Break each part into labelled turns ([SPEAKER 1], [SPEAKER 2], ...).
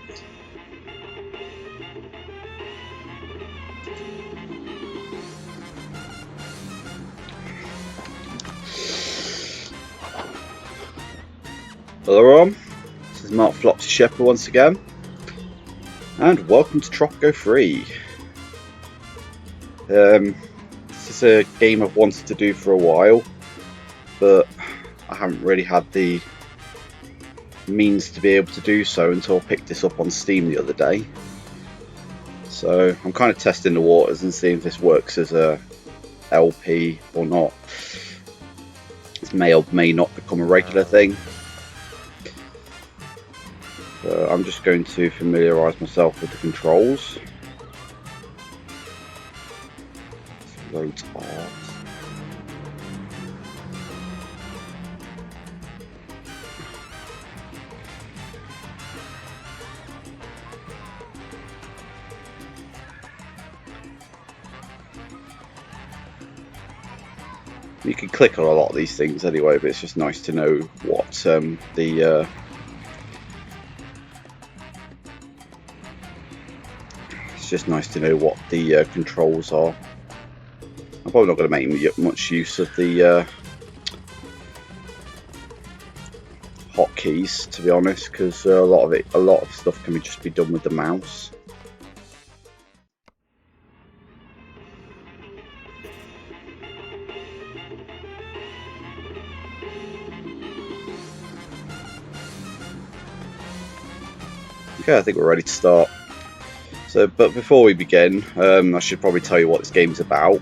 [SPEAKER 1] Hello everyone, this is Mark Flopsy Shepherd once again, and welcome to Tropico 3. This is a game I've wanted to do for a while, but I haven't really had the means to be able to do so until I picked this up on Steam the other day. So I'm kind of testing the waters and seeing if this works as a LP or not. This may or may not become a regular thing. So I'm just going to familiarise myself with the controls. Loads of art. You can click on a lot of these things anyway, but it's just nice to know what it's just nice to know what the controls are. I'm probably not going to make much use of the hotkeys, to be honest, because a lot of stuff can just be done with the mouse. Okay, I think we're ready to start. But before we begin, I should probably tell you what this game's about.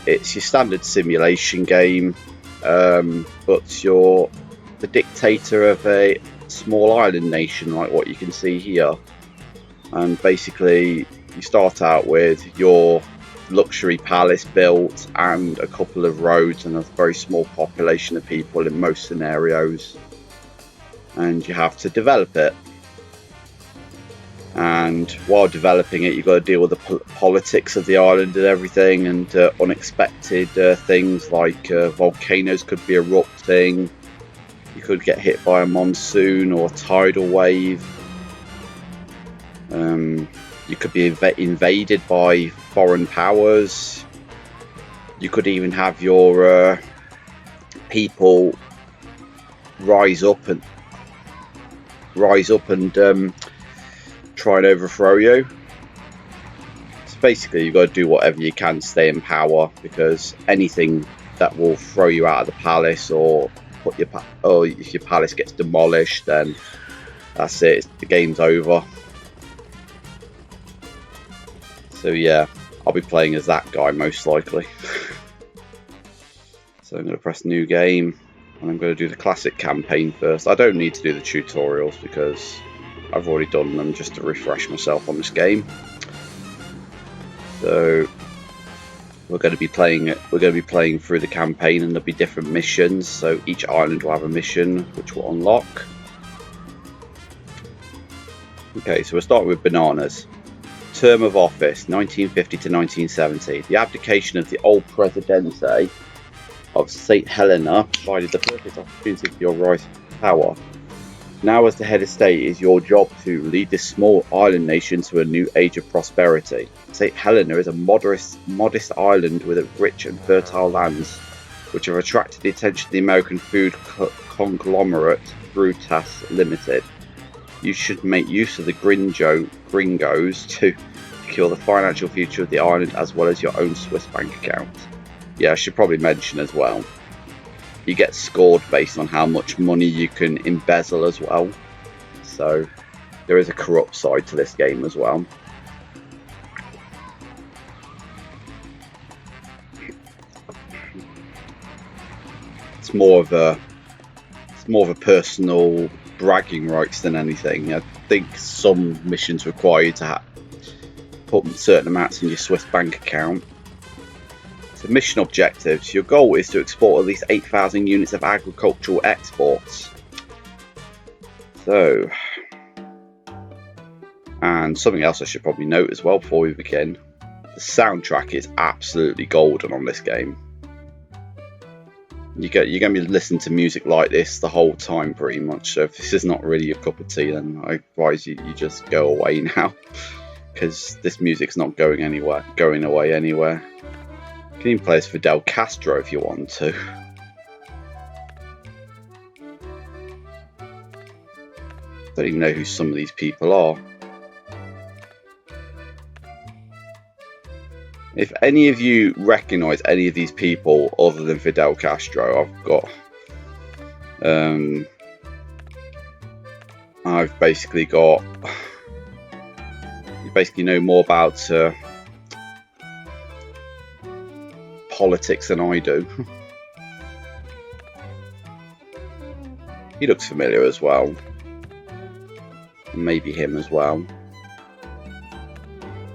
[SPEAKER 1] It's your standard simulation game, but you're the dictator of a small island nation, like what you can see here. And basically, you start out with your luxury palace built and a couple of roads and a very small population of people in most scenarios. And you have to develop it. And while developing it, you've got to deal with the politics of the island and everything, and unexpected things like volcanoes could be erupting. You could get hit by a monsoon or a tidal wave. You could be invaded by foreign powers. You could even have your people rise up and try and overthrow you. So basically, you've got to do whatever you can to stay in power, because anything that will throw you out of the palace or if your palace gets demolished, then that's it. The game's over. So yeah, I'll be playing as that guy most likely. So I'm going to press new game, and I'm going to do the classic campaign first. I don't need to do the tutorials because I've already done them just to refresh myself on this game. So we're going to be playing through the campaign, and there'll be different missions. So each island will have a mission which will unlock. Okay, so we're starting with bananas. Term of office 1950 to 1970. The abdication of the old Presidente of St. Helena provided the perfect opportunity for your rise to power. Now, as the head of state, it is your job to lead this small island nation to a new age of prosperity. St. Helena is a modest island with a rich and fertile lands, which have attracted the attention of the American food conglomerate Brutus Limited. You should make use of the gringos to secure the financial future of the island, as well as your own Swiss bank account. Yeah, I should probably mention as well, you get scored based on how much money you can embezzle as well. So there is a corrupt side to this game as well. It's more of a personal bragging rights than anything. I think some missions require you to put certain amounts in your Swiss bank account. So mission objectives. Your goal is to export at least 8,000 units of agricultural exports. So, and something else I should probably note as well before we begin. The soundtrack is absolutely golden on this game. You're going to be listening to music like this the whole time pretty much. So if this is not really your cup of tea, then I advise you just go away now, because this music's not going away anywhere. You can even play as Fidel Castro if you want to. Don't even know who some of these people are. If any of you recognise any of these people other than Fidel Castro, I've basically got. You basically know more about politics than I do. He looks familiar as well. Maybe him as well.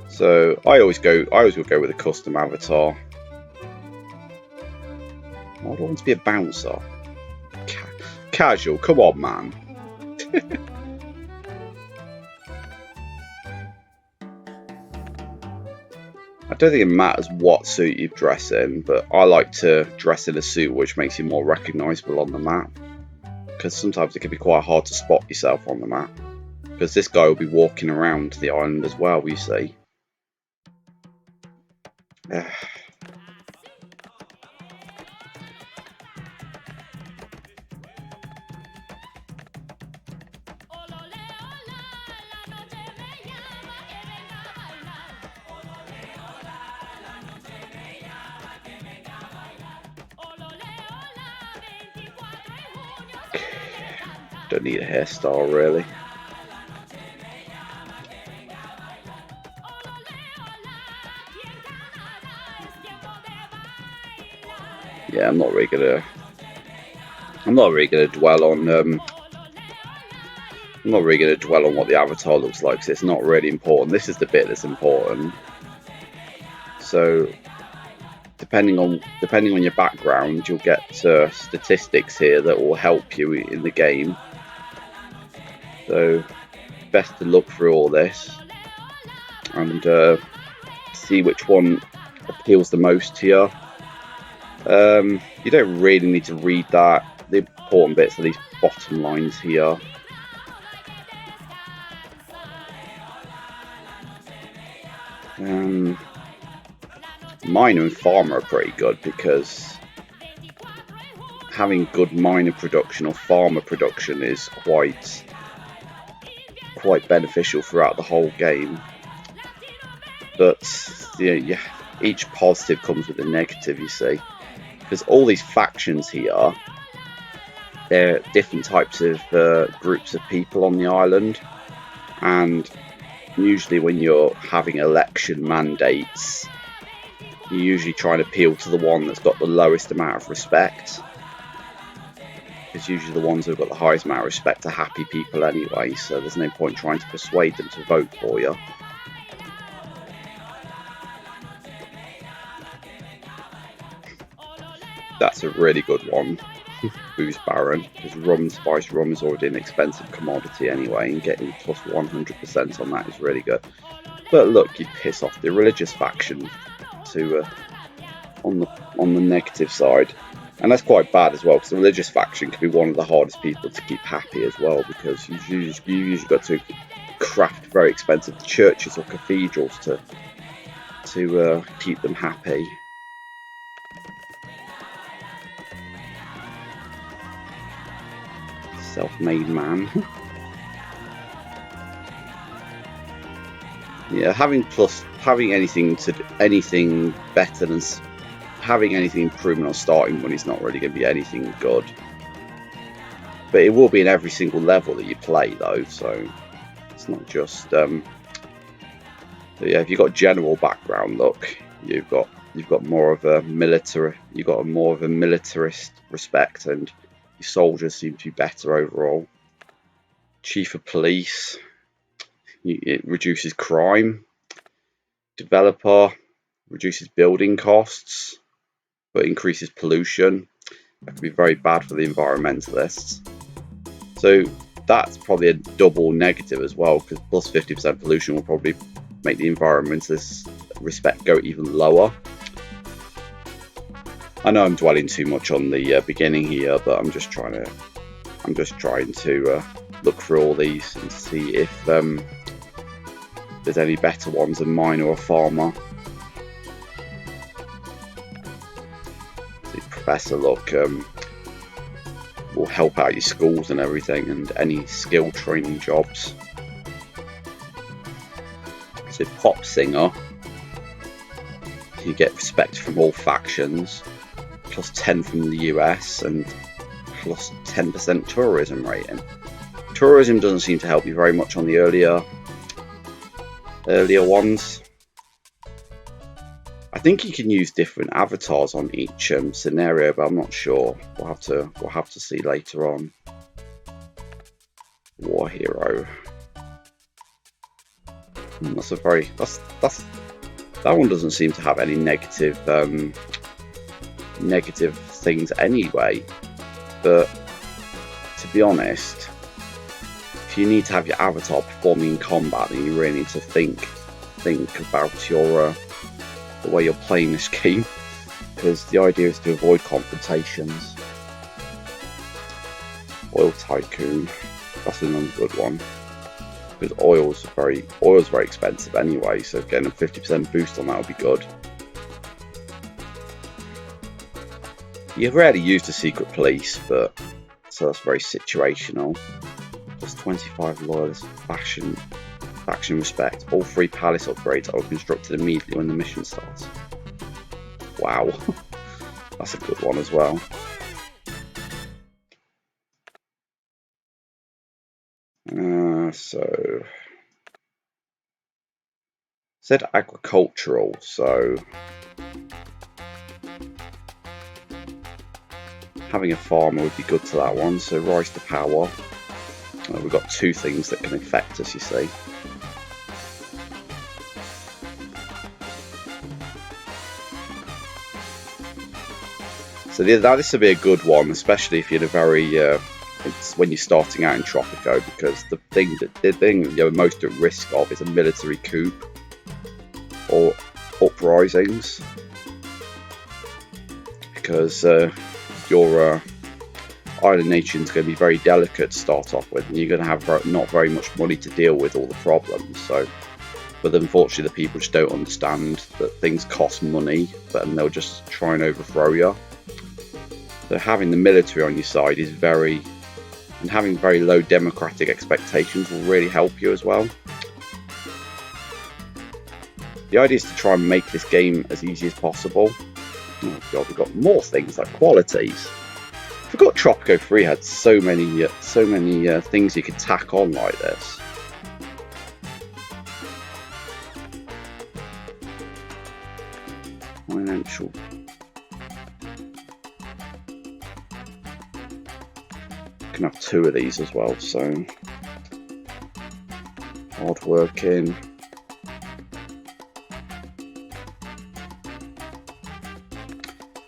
[SPEAKER 1] So I always will go with a custom avatar. I don't want to be a bouncer. Casual, come on, man. I don't think it matters what suit you dress in, but I like to dress in a suit which makes you more recognisable on the map. Because sometimes it can be quite hard to spot yourself on the map. Because this guy will be walking around the island as well, you see. Don't need a hairstyle really. Yeah, I'm not really gonna dwell on what the avatar looks like, because it's not really important. This is the bit that's important. So depending on your background, you'll get statistics here that will help you in the game. So best to look through all this and see which one appeals the most to you. You don't really need to read that. The important bits are these bottom lines here. Miner and farmer are pretty good, because having good miner production or farmer production is quite beneficial throughout the whole game. But yeah, each positive comes with a negative, you see. Because all these factions here, they're different types of groups of people on the island, and usually when you're having election mandates, you usually try and appeal to the one that's got the lowest amount of respect, because usually the ones who've got the highest amount of respect are happy people anyway, so there's no point trying to persuade them to vote for you. That's a really good one, Booze Baron, because spiced rum is already an expensive commodity anyway, and getting plus 100% on that is really good. But look, you piss off the religious faction on the negative side, and that's quite bad as well, because the religious faction can be one of the hardest people to keep happy as well, because you usually got to craft very expensive churches or cathedrals to keep them happy. Self-made man. Yeah, having anything better than having anything improvement on starting money is not really going to be anything good. But it will be in every single level that you play, though. So it's not just. But yeah, if you've got general background, look, you've got more of a militarist respect, and your soldiers seem to be better overall. Chief of police, it reduces crime. Developer reduces building costs, but increases pollution. That could be very bad for the environmentalists. So that's probably a double negative as well, because plus 50% pollution will probably make the environmentalist respect go even lower. I know I'm dwelling too much on the beginning here, but I'm just trying to look through all these and see if there's any better ones than mine or a farmer. See, Professor, look, will help out your schools and everything, and any skill training jobs. So pop singer, you get respect from all factions, plus 10 from the US, and plus 10% tourism rating. Tourism doesn't seem to help you very much on the earlier ones. I think you can use different avatars on each scenario, but I'm not sure. We'll have to see later on. War hero. That one doesn't seem to have any negative things anyway. But to be honest, if you need to have your avatar performing in combat, then you really need to think about your the way you're playing this game, because the idea is to avoid confrontations. Oil tycoon, that's another good one, because oil's very expensive anyway, so getting a 50% boost on that would be good. You rarely use the secret police, but so that's very situational. Plus 25 loyalist faction respect. All 3 palace upgrades are constructed immediately when the mission starts. Wow, that's a good one as well. So said agricultural, so having a farmer would be good to that one. So rise to power. We've got 2 things that can affect us, you see. So this would be a good one, especially if you're in a very it's when you're starting out in Tropico, because the thing you're most at risk of is a military coup or uprisings, because your island nation is going to be very delicate to start off with, and you're going to have not very much money to deal with all the problems. So, but unfortunately, the people just don't understand that things cost money, and they'll just try and overthrow you. So having the military on your side is and having very low democratic expectations will really help you as well. The idea is to try and make this game as easy as possible. Oh god, we've got more things like qualities. I forgot Tropico 3 had so many things you could tack on like this. Financial. You can have 2 of these as well, so hard working.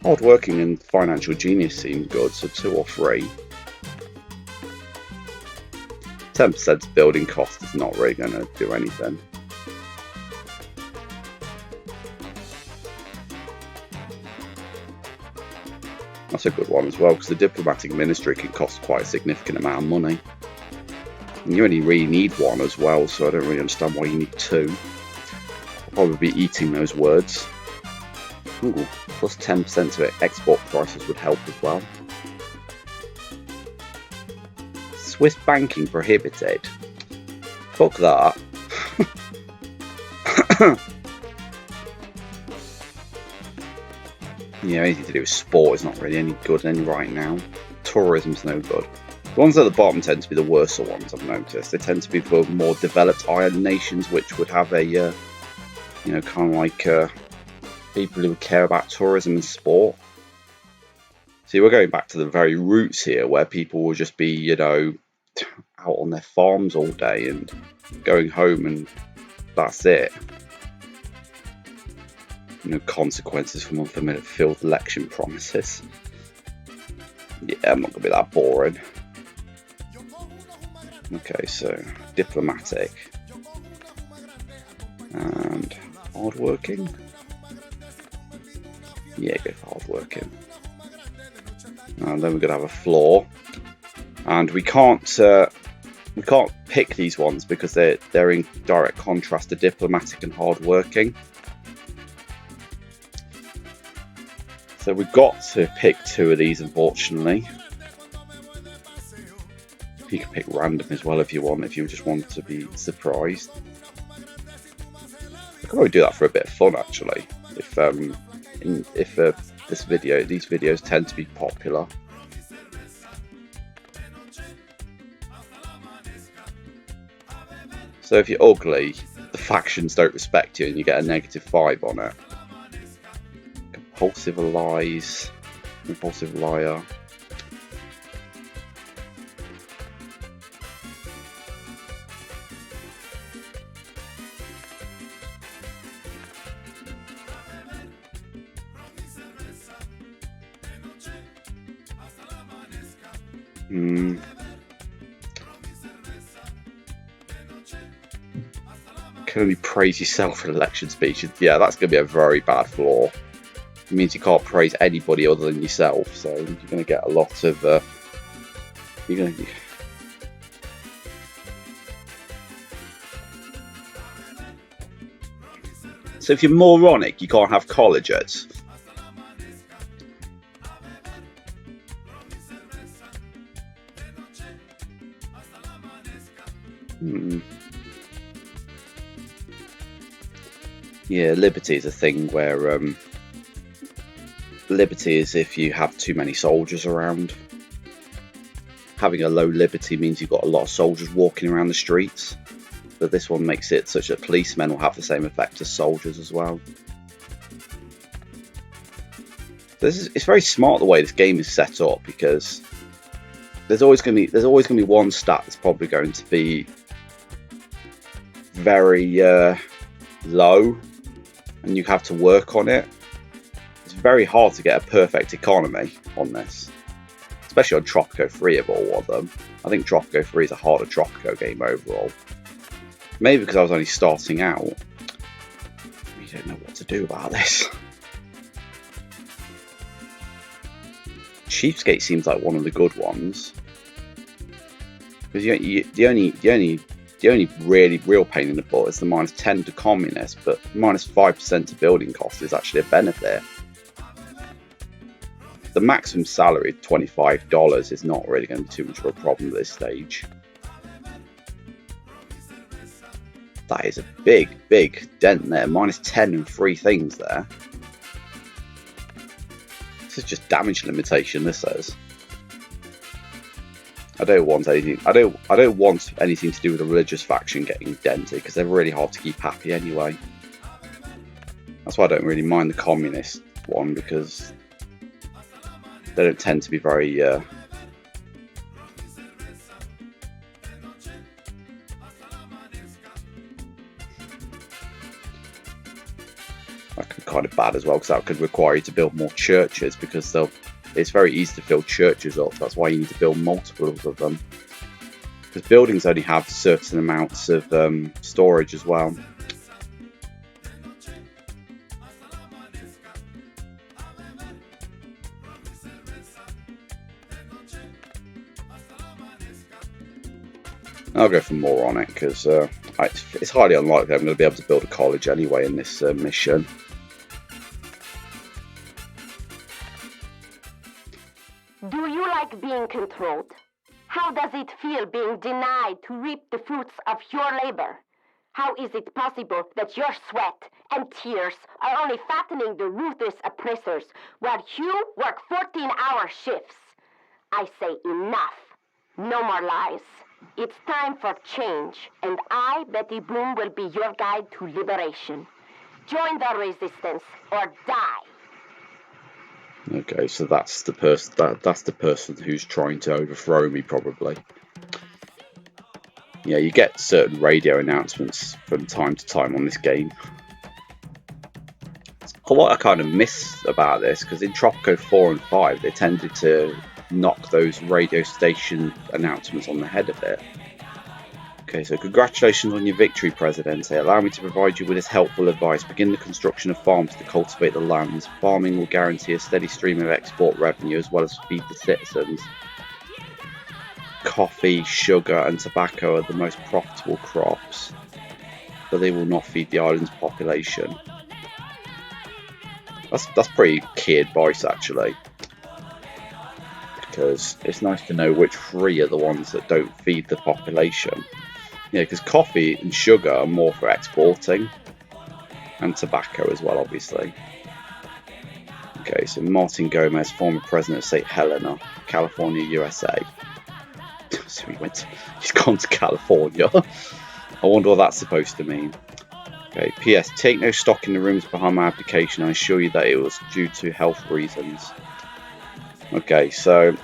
[SPEAKER 1] Hard working and financial genius seem good, so 2 or 3. 10% building cost is not really going to do anything. That's a good one as well, because the diplomatic ministry can cost quite a significant amount of money. And you only really need 1 as well, so I don't really understand why you need 2. I'll probably be eating those words. Ooh, plus 10% to it. Export prices would help as well. Swiss banking prohibited. Fuck that. Yeah, anything to do with sport is not really any good right now. Tourism's no good. The ones at the bottom tend to be the worse ones, I've noticed. They tend to be for more developed island nations, which would have a, kind of like people who would care about tourism and sport. See, we're going back to the very roots here, where people will just be, out on their farms all day and going home, and that's it. No consequences from unfulfilled election promises. Yeah, I'm not going to be that boring. Okay, so diplomatic and hardworking. Yeah, go for hardworking. And then we're going to have a floor. And we can't pick these ones because they're in direct contrast to diplomatic and hardworking. So we've got to pick 2 of these, unfortunately. You can pick random as well if you want, if you just want to be surprised. I could probably do that for a bit of fun, actually. If these videos tend to be popular. So if you're ugly, the factions don't respect you and you get a -5 on it. Compulsive lies, impulsive liar. Can only praise yourself in election speeches. Yeah, that's going to be a very bad flaw. It means you can't praise anybody other than yourself. So you're going to get a lot of. So if you're moronic, you can't have colleges. Yeah, liberty is a thing where liberty is if you have too many soldiers around. Having a low liberty means you've got a lot of soldiers walking around the streets, but this one makes it such that policemen will have the same effect as soldiers as well. It's very smart the way this game is set up, because there's always going to be one stat that's probably going to be very low, and you have to work on it. It's very hard to get a perfect economy on this, especially on Tropico 3 of all of them. I think Tropico 3 is a harder Tropico game overall. Maybe because I was only starting out. We don't know what to do about this. Chiefsgate seems like one of the good ones, because the only really real pain in the butt is the -10 to communist, but -5% to building cost is actually a benefit. The maximum salary of $25 is not really going to be too much of a problem at this stage. That is a big dent there. -10 and 3 things there. This is just damage limitation, this says. I don't want anything. I don't want anything to do with a religious faction getting dented, because they're really hard to keep happy anyway. That's why I don't really mind the communist one, because they don't tend to be very. That could be kind of bad as well, because that could require you to build more churches, because it's very easy to fill churches up. That's why you need to build multiples of them, because buildings only have certain amounts of storage as well. I'll go for moronic, because it's highly unlikely I'm going to be able to build a college anyway in this mission.
[SPEAKER 2] Do you like being controlled? How does it feel being denied to reap the fruits of your labor? How is it possible that your sweat and tears are only fattening the ruthless oppressors while you work 14-hour shifts? I say enough. No more lies. It's time for change, and I, Betty Boom, will be your guide to liberation. Join the resistance or die.
[SPEAKER 1] Okay, so that's the person who's trying to overthrow me, probably. Yeah, you get certain radio announcements from time to time on this game. What I kind of miss about this, because in Tropico 4 and 5 they tended to knock those radio station announcements on the head a bit. Okay, so congratulations on your victory, Presidente. Allow me to provide you with this helpful advice. Begin the construction of farms to cultivate the lands. Farming will guarantee a steady stream of export revenue as well as feed the citizens. Coffee, sugar and tobacco are the most profitable crops, but they will not feed the island's population. That's pretty key advice, actually, because it's nice to know which three are the ones that don't feed the population. Yeah, because coffee and sugar are more for exporting, and tobacco as well, obviously. Okay, so Martin Gomez, former president of St. Helena, California, USA. So he's gone to California. I wonder what that's supposed to mean. Okay, P.S. Take no stock in the rumors behind my application. I assure you that it was due to health reasons. Okay, so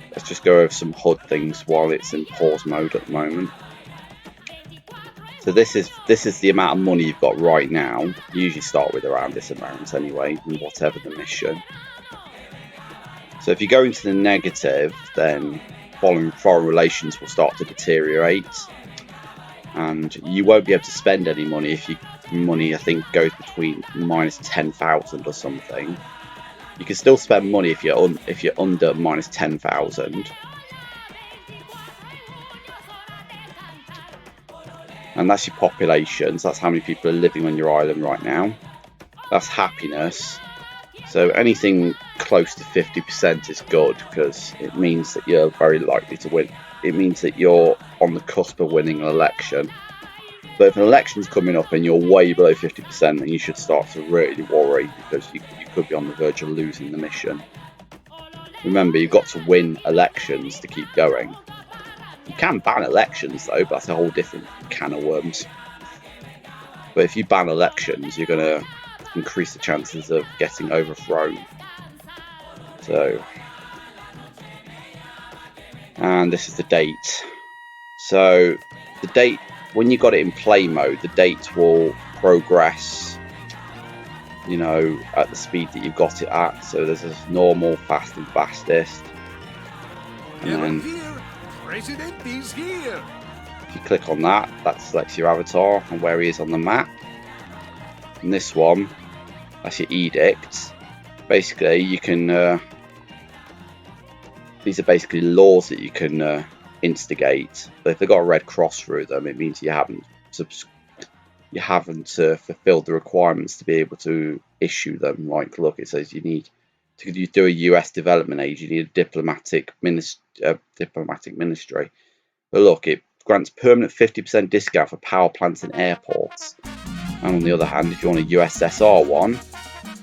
[SPEAKER 1] let's just go over some HUD things while it's in pause mode at the moment. So this is the amount of money you've got right now. You usually start with around this amount anyway, in whatever the mission. So if you go into the negative, then foreign relations will start to deteriorate, and you won't be able to spend any money if your money, I think, goes between minus 10,000 or something. You can still spend money if you're under minus 10,000. And that's your population, so that's how many people are living on your island right now. That's happiness. So anything close to 50% is good, because it means that you're very likely to win. It means that you're on the cusp of winning an election. But if an election's coming up and you're way below 50%, then you should start to really worry, because you could be on the verge of losing the mission. Remember, you've got to win elections to keep going. You can ban elections though, but that's a whole different can of worms. But if you ban elections, you're going to increase the chances of getting overthrown. So, and this is the date. So the date, when you got it in play mode, the date will progress, you know, at the speed that you've got it at. So there's this normal, fast and fastest. And then
[SPEAKER 3] President is here.
[SPEAKER 1] If you click on that, that selects your avatar and where he is on the map. And this one, that's your edicts. Basically, you can. These are basically laws that you can instigate. But if they've got a red cross through them, it means you haven't fulfilled the requirements to be able to issue them. Like, look, it says you need to do a US development aid. You need a diplomatic ministry. But look, it grants permanent 50% discount for power plants and airports. And on the other hand, if you want a USSR one,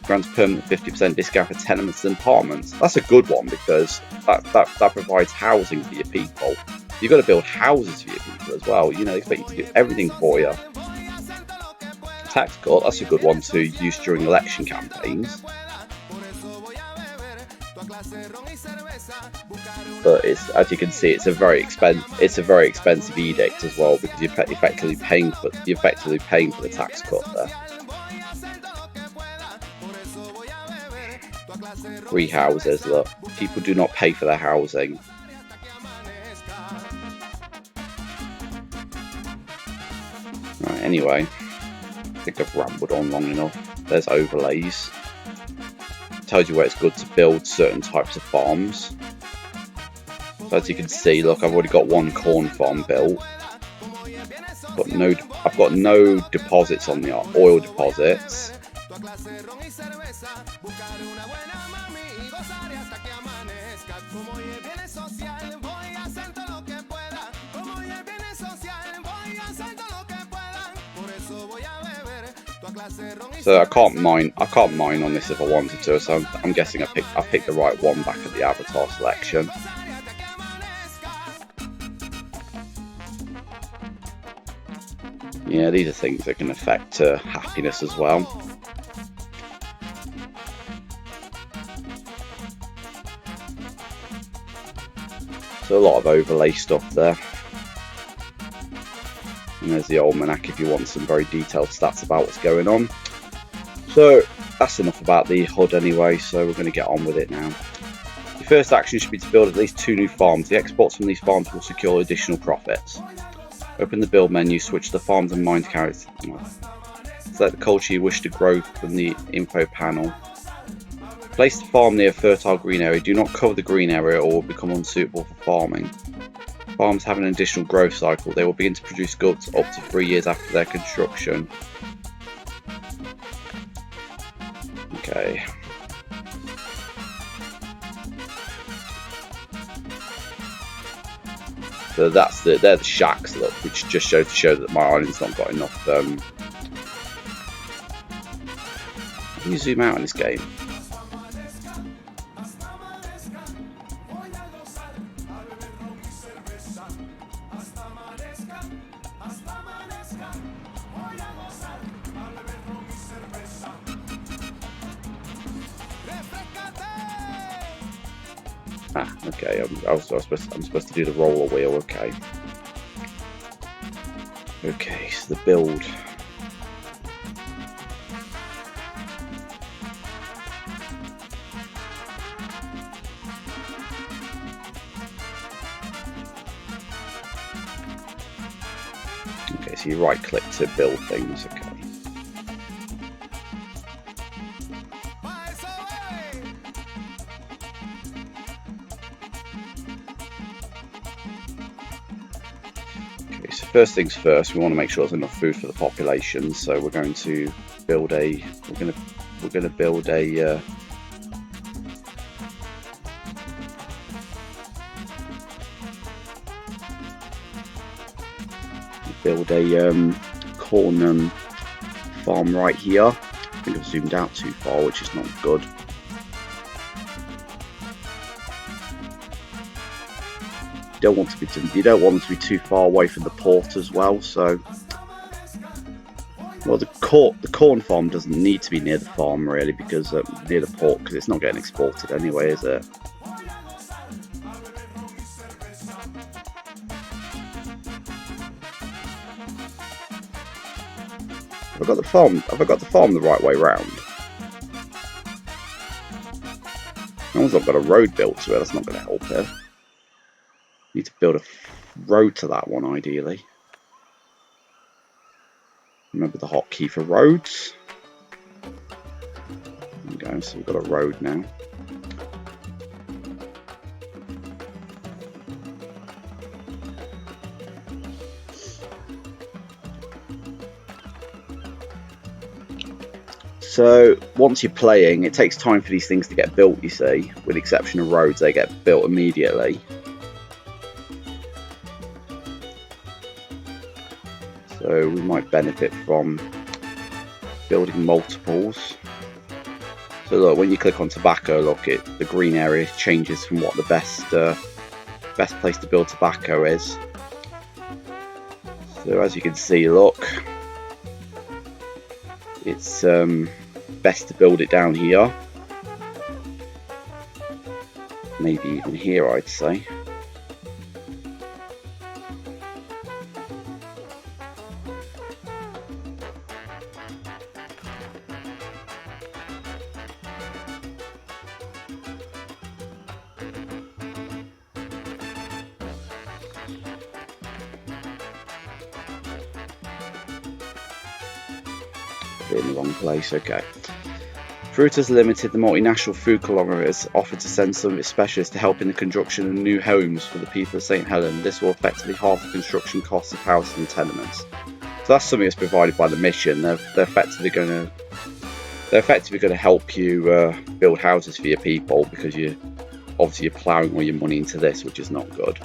[SPEAKER 1] grants permanent 50% discount for tenements and apartments. That's a good one, because that provides housing for your people. You've got to build houses for your people as well. You know, they expect you to do everything for you. Tax cut, that's a good one to use during election campaigns. But it's, as you can see, it's a very expensive edict as well, because you're effectively paying for the tax cut there. Free houses, look, people do not pay for their housing. Right, anyway, I think I've rambled on long enough. There's overlays. Tells you where it's good to build certain types of farms. So as you can see, look, I've already got one corn farm built. I've got no deposits on the oil deposits. So I can't mine on this if I wanted to, so I'm guessing I picked the right one back at the avatar selection. Yeah, these are things that can affect happiness as well. So a lot of overlay stuff there. And there's the almanac if you want some very detailed stats about what's going on. So that's enough about the HUD anyway, so we're going to get on with it now. Your first action should be to build at least 2 new farms. The exports from these farms will secure additional profits. Open the build menu, switch to the farms and mines character. Select the culture you wish to grow from the info panel. Place the farm near a fertile green area. Do not cover the green area or will become unsuitable for farming. Farms have an additional growth cycle. They will begin to produce goods up to 3 years after their construction. Okay. So they're the shacks, look, which just show that my island's not got enough. Can you zoom out in this game? Ah, okay. I'm supposed to do the roller wheel. Okay. Okay. So the build. Okay. So you right click to build things. Okay. First things first, we want to make sure there's enough food for the population. So we're going to build a. We're going to build a. Corn farm right here. I think I've zoomed out too far, which is not good. You don't want them to be too far away from the port as well. So, well, the corn farm doesn't need to be near the farm really, because near the port, because it's not getting exported anyway, is it? Have I got the farm the right way round? No one's not got a road built to it. That's not going to help it. Need to build a road to that one, ideally. Remember the hotkey for roads. There we go, so we've got a road now. So once you're playing, it takes time for these things to get built, you see. With the exception of roads, they get built immediately. So we might benefit from building multiples. So look, when you click on tobacco, look, the green area changes from what the best place to build tobacco is. So as you can see, look, it's best to build it down here. Maybe even here, I'd say. In the wrong place. Okay. Fruit has limited. The multinational food conglomerate has offered to send some of its specialists to help in the construction of new homes for the people of St. Helena. This will effectively halve the construction costs of houses and tenements. So that's something that's provided by the mission. They're effectively going to help you build houses for your people, because you're ploughing all your money into this, which is not good.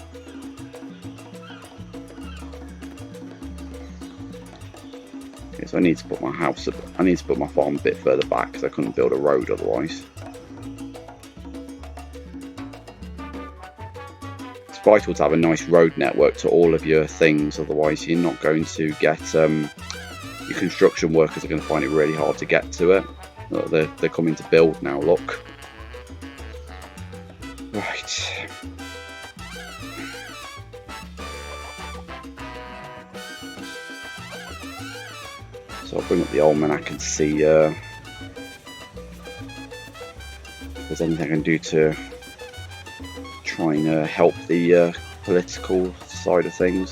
[SPEAKER 1] So I need to put my farm a bit further back, because I couldn't build a road otherwise. It's vital to have a nice road network to all of your things, otherwise you're not going to get your construction workers are going to find it really hard to get to it. Look, they're coming to build now, look. Right. So I'll bring up the almanac and see if there's anything I can do to try and help the political side of things.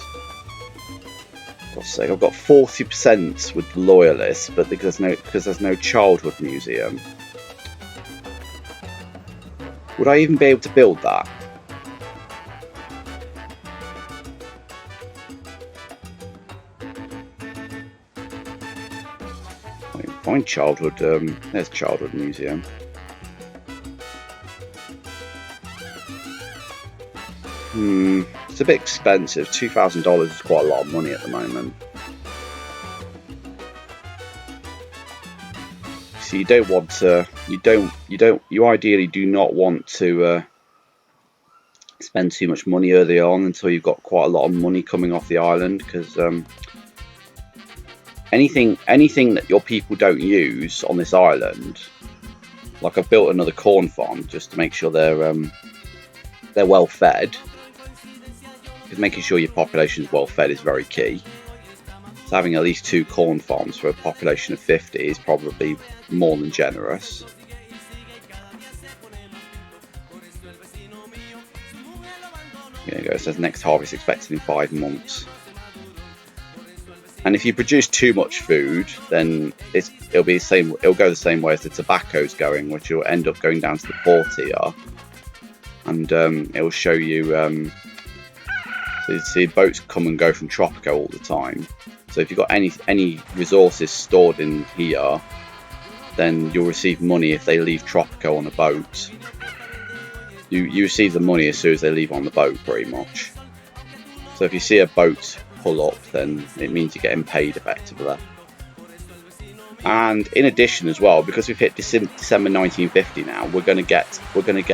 [SPEAKER 1] God's sake, I've got 40% with the loyalists, but because there's no childhood museum. Would I even be able to build that? I can find childhood. There's childhood museum. It's a bit expensive. $2,000 is quite a lot of money at the moment. So you don't want to. You ideally do not want to spend too much money early on until you've got quite a lot of money coming off the island, because anything that your people don't use on this island, like I've built another corn farm just to make sure they're well fed. Because making sure your population is well fed is very key. So having at least 2 corn farms for a population of 50 is probably more than generous. There you go. It says next harvest expected in 5 months. And if you produce too much food, then it'll be the same. It'll go the same way as the tobacco's going, which will end up going down to the port here, and it will show you. So you see boats come and go from Tropico all the time. So if you've got any resources stored in here, then you'll receive money if they leave Tropico on a boat. You receive the money as soon as they leave on the boat, pretty much. So if you see a boat pull up, then it means you're getting paid effectively. And in addition as well, because we've hit December 1950 now, we're going to get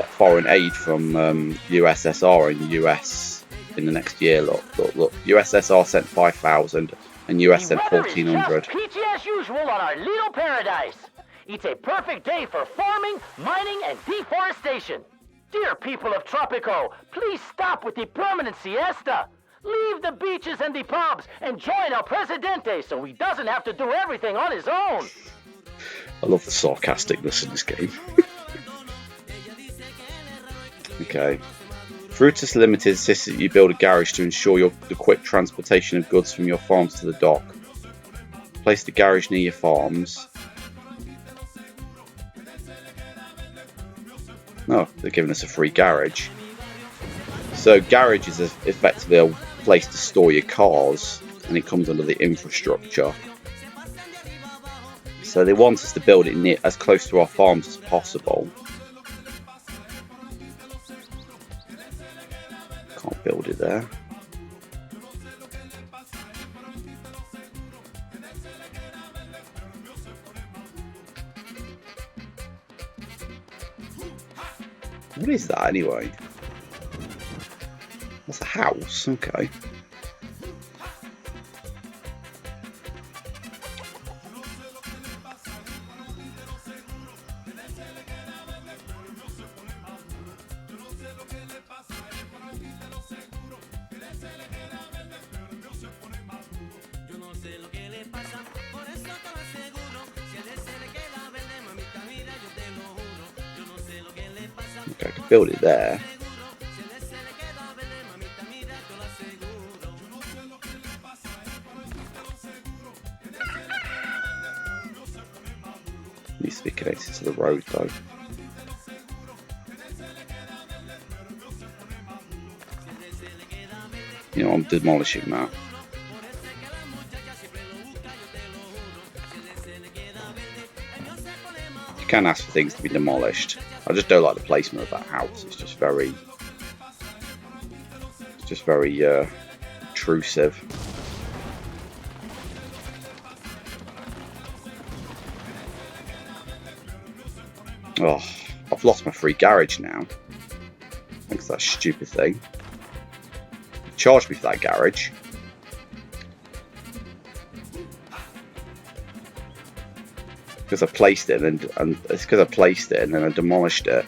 [SPEAKER 1] foreign aid from USSR and US in the next year. Look. USSR sent 5,000 and US sent 1,400.
[SPEAKER 4] Just peachy as usual on our little paradise. It's a perfect day for farming, mining, and deforestation. Dear people of Tropico, please stop with the permanent siesta. Leave the beaches and the pubs and join El Presidente so he doesn't have to do everything on his own.
[SPEAKER 1] I love the sarcasticness in this game. Okay. Fruitus Limited insists that you build a garage to ensure the quick transportation of goods from your farms to the dock. Place the garage near your farms. Oh, they're giving us a free garage. So garage is effectively a place to store your cars, and it comes under the infrastructure. So they want us to build it as close to our farms as possible. Can't build it there. What is that anyway? That's a house, okay. Okay, I can build it there. Needs to be connected to the road though. You know, I'm demolishing that. You can ask for things to be demolished. I just don't like the placement of that house. It's just very intrusive. Oh, I've lost my free garage now. Thanks to that stupid thing. They charged me for that garage. Because I placed it and it's because I placed it and then I demolished it.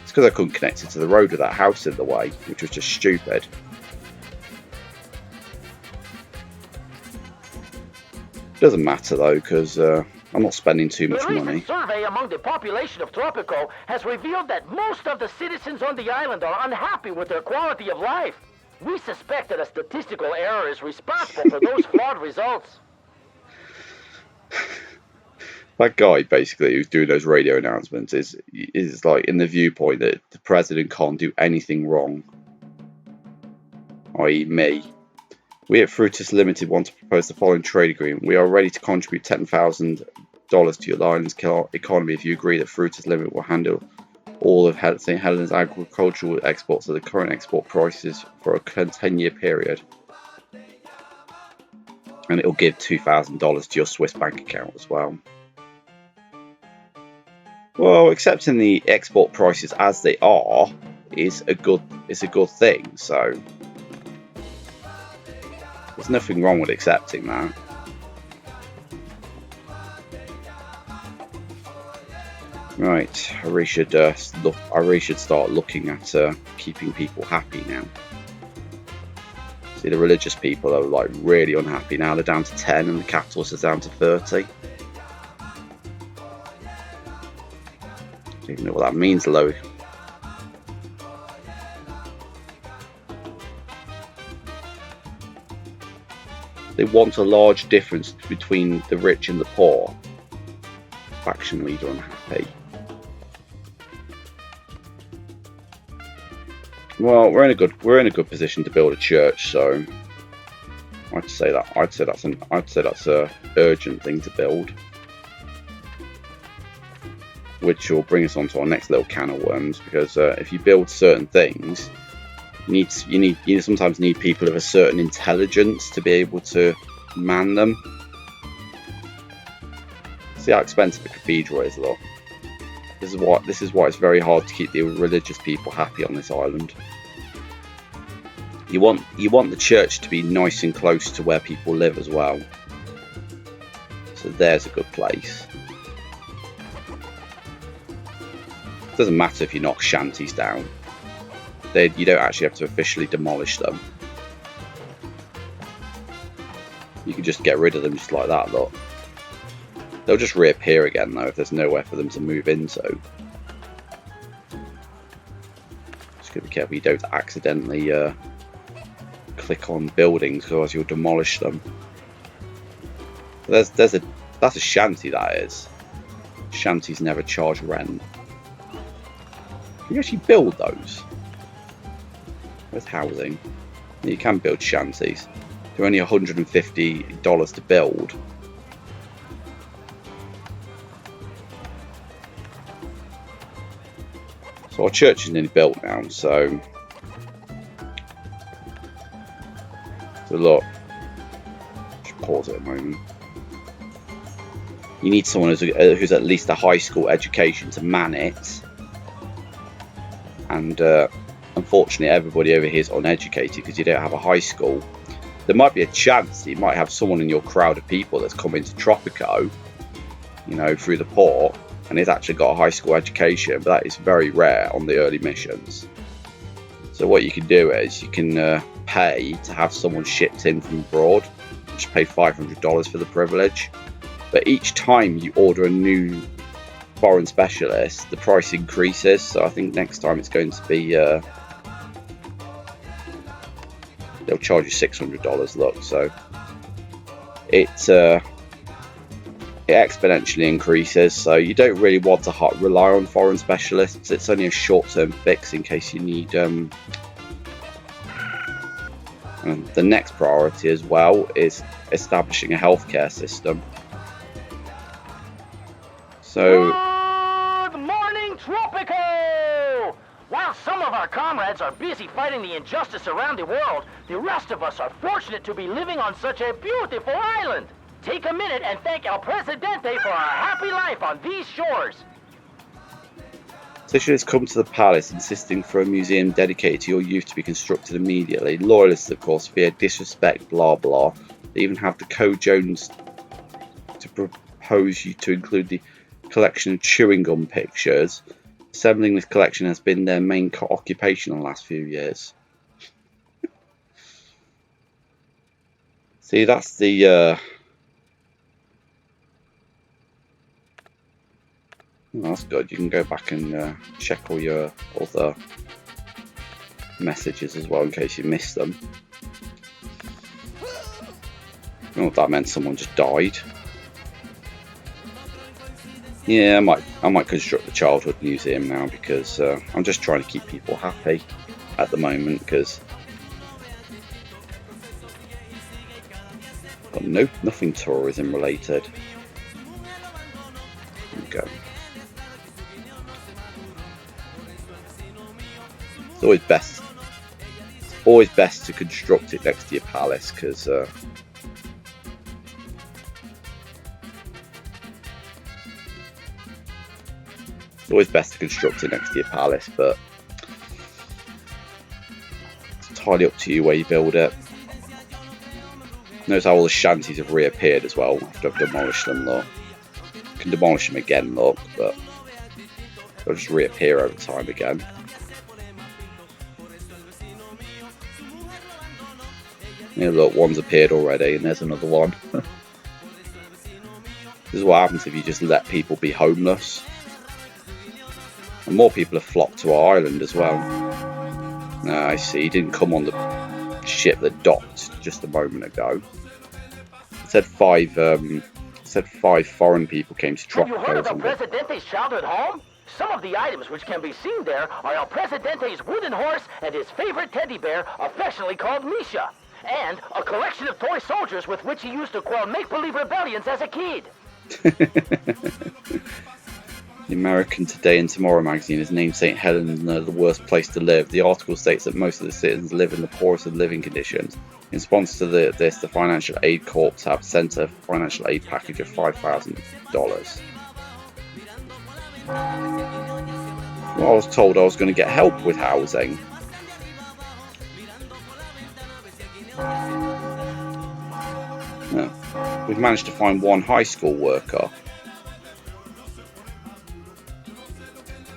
[SPEAKER 1] It's because I couldn't connect it to the road with that house in the way, which was just stupid. Doesn't matter though, because I'm not spending too much money.
[SPEAKER 4] A recent survey among the population of Tropico has revealed that most of the citizens on the island are unhappy with their quality of life. We suspect that a statistical error is responsible for those flawed results.
[SPEAKER 1] That guy, basically, who's doing those radio announcements is like in the viewpoint that the president can't do anything wrong, i.e. me. We at Fruitus Limited want to propose the following trade agreement. We are ready to contribute $10,000 to your island's economy if you agree that Fruitus Limited will handle all of St. Helens agricultural exports at the current export prices for a 10-year period. And it will give $2,000 to your Swiss bank account as well. Well, accepting the export prices as they are is a good thing. So there's nothing wrong with accepting that. Right, I really should start looking at keeping people happy now. See, the religious people are like really unhappy now. They're down to 10, and the capitalists are down to 30. I don't even know what that means, though. They want a large difference between the rich and the poor. Faction leader unhappy. Well, we're in a good position to build a church, so I'd say that's a urgent thing to build. Which will bring us on to our next little can of worms, because if you build certain things, you sometimes need people of a certain intelligence to be able to man them. See how expensive a cathedral is, look. This is why it's very hard to keep the religious people happy on this island. You want the church to be nice and close to where people live as well. So there's a good place. It doesn't matter if you knock shanties down. You don't actually have to officially demolish them. You can just get rid of them just like that, look. They'll just reappear again though if there's nowhere for them to move into. Just gotta be careful you don't accidentally click on buildings, otherwise you'll demolish them. That's a shanty, that is. Shanties never charge rent. Can you actually build those? Where's housing? You can build shanties. They're only $150 to build. So our church is nearly built now, so look, just pause it a moment. You need someone who's at least a high school education to man it, and unfortunately everybody over here is uneducated because you don't have a high school. There might be a chance that you might have someone in your crowd of people that's come into Tropico, you know, through the port, and he's actually got a high school education, but that is very rare on the early missions. So what you can do is you can pay to have someone shipped in from abroad. Just pay $500 for the privilege. But each time you order a new foreign specialist, the price increases. So I think next time it's going to be they'll charge you $600. Look, so it exponentially increases. So you don't really want to rely on foreign specialists. It's only a short-term fix in case you need. And the next priority as well is establishing a healthcare system. So,
[SPEAKER 4] good morning, Tropico! While some of our comrades are busy fighting the injustice around the world, the rest of us are fortunate to be living on such a beautiful island. Take a minute and thank El Presidente for our happy life on these shores.
[SPEAKER 1] Petitioners come to the palace insisting for a museum dedicated to your youth to be constructed immediately. Loyalists, of course, fear disrespect, blah blah. They even have the Code Jones to propose you to include the collection of chewing gum pictures. Assembling this collection has been their main occupation in the last few years. See, that's the oh, that's good. You can go back and check all your other messages as well in case you missed them. Oh, that meant someone just died. Yeah, I might construct the childhood museum now because I'm just trying to keep people happy at the moment because got nothing tourism related. There we go. It's always best to construct it next to your palace because it's always best to construct it next to your palace, but it's entirely up to you where you build it. Notice how all the shanties have reappeared as well after I've demolished them, look. You can demolish them again, look, but they'll just reappear over time again. Yeah, look, one's appeared already, and there's another one. This is what happens if you just let people be homeless. And more people have flocked to our island as well. I see, he didn't come on the ship that docked just a moment ago. It said five foreign people came to Tropico.
[SPEAKER 4] Have you heard of El Presidente's childhood home? Some of the items which can be seen there are El Presidente's wooden horse and his favorite teddy bear, affectionately called Misha. And a collection of toy soldiers with which he used to quell make-believe rebellions as a kid.
[SPEAKER 1] The American Today and Tomorrow magazine has named St. Helena the worst place to live. The article states that most of the citizens live in the poorest of living conditions. In response to this, the Financial Aid Corps have sent a financial aid package of $5,000. Well, I was told I was going to get help with housing. No. We've managed to find one high school worker.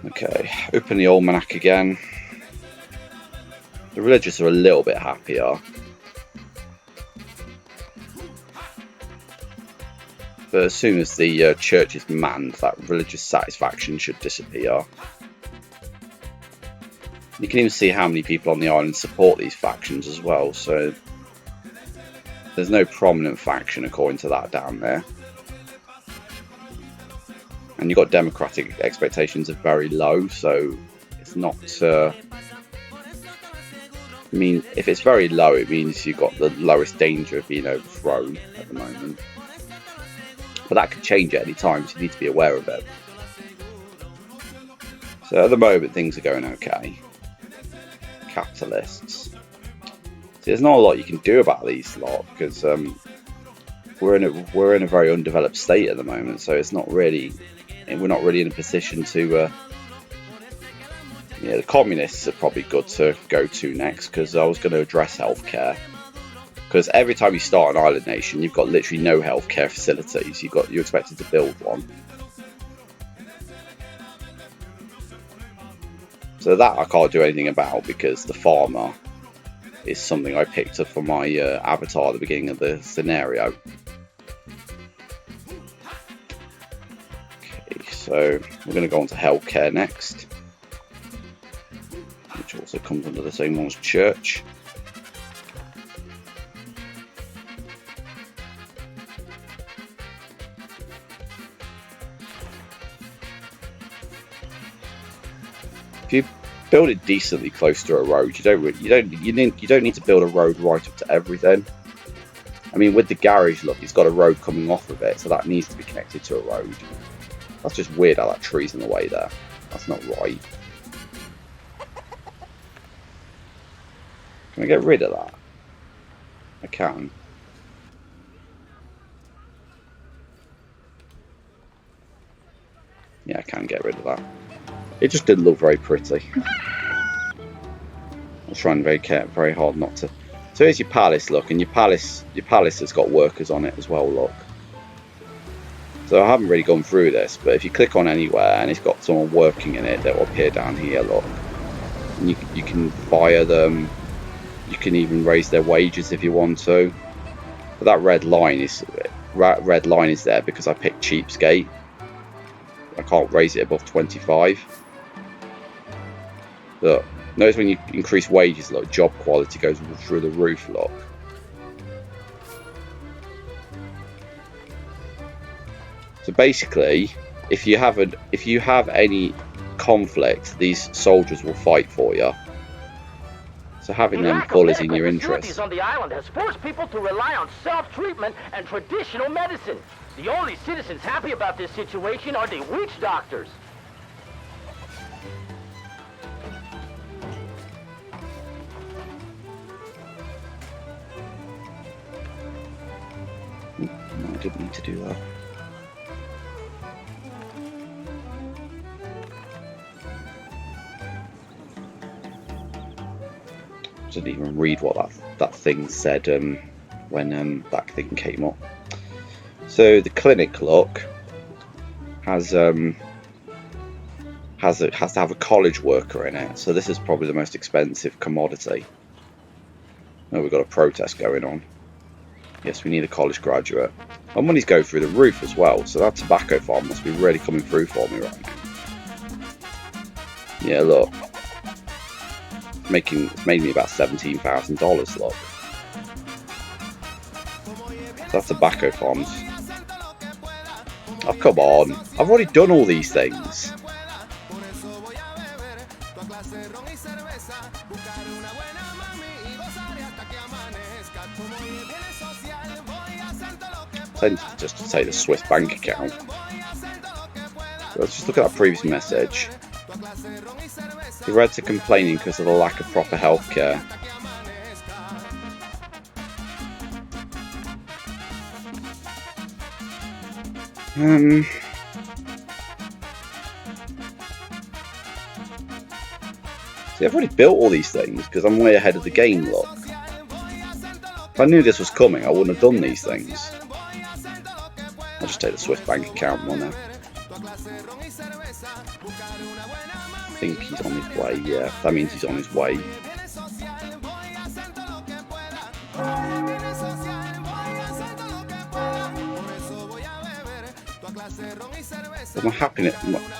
[SPEAKER 1] Okay, open the almanac again. The religious are a little bit happier. But as soon as the church is manned, that religious satisfaction should disappear. You can even see how many people on the island support these factions as well, so there's no prominent faction according to that down there. And you've got democratic expectations are very low, so it's not... I mean, if it's very low, it means you've got the lowest danger of being overthrown at the moment. But that could change at any time, so you need to be aware of it. So at the moment, things are going okay. Capitalists. So there's not a lot you can do about these lot, because we're in a very undeveloped state at the moment, so it's not really... We're not really in a position to... the communists are probably good to go to next, because I was going to address healthcare. Because every time you start an island nation, you've got literally no healthcare facilities. You're expected to build one. So that I can't do anything about, because the farmer is something I picked up for my avatar at the beginning of the scenario. So we're going to go on to healthcare next, which also comes under the same one as church. If you build it decently close to a road, you don't need to build a road right up to everything. I mean, with the garage, look, it's got a road coming off of it, so that needs to be connected to a road. That's just weird how that tree's in the way there. That's not right. Can I get rid of that? I can. Yeah, I can get rid of that. It just didn't look very pretty. I was trying very hard not to. So here's your palace, look, and your palace has got workers on it as well, look. So I haven't really gone through this, but if you click on anywhere and it's got someone working in it, they'll appear down here, look. And you can fire them. You can even raise their wages if you want to. But that red line is there because I picked cheapskate. I can't raise it above 25. Look, Notice when you increase wages, look, job quality goes through the roof, look. So basically, if you have any conflict, these soldiers will fight for you. So having them full is in your interest.
[SPEAKER 4] On the island has forced people to rely on self-treatment and traditional medicine. The only citizens happy about this situation are the witch doctors.
[SPEAKER 1] No, I didn't need to do that. Didn't even read what that thing said when that thing came up. So the clinic, look, has to have a college worker in it. So this is probably the most expensive commodity. Oh, we've got a protest going on. Yes, we need a college graduate. Our money's going through the roof as well. So that tobacco farm must be really coming through for me right now. Yeah, look. It's made me about $17,000, look. That's tobacco farms. Oh, come on. I've already done all these things. Just to say the Swiss bank account. So let's just look at that previous message. The Reds are complaining because of the lack of proper healthcare. See, I've already built all these things because I'm way ahead of the game, look. If I knew this was coming, I wouldn't have done these things. I'll just take the Swiss bank account one now. I think he's on his way, yeah. That means he's on his way. But my happiness,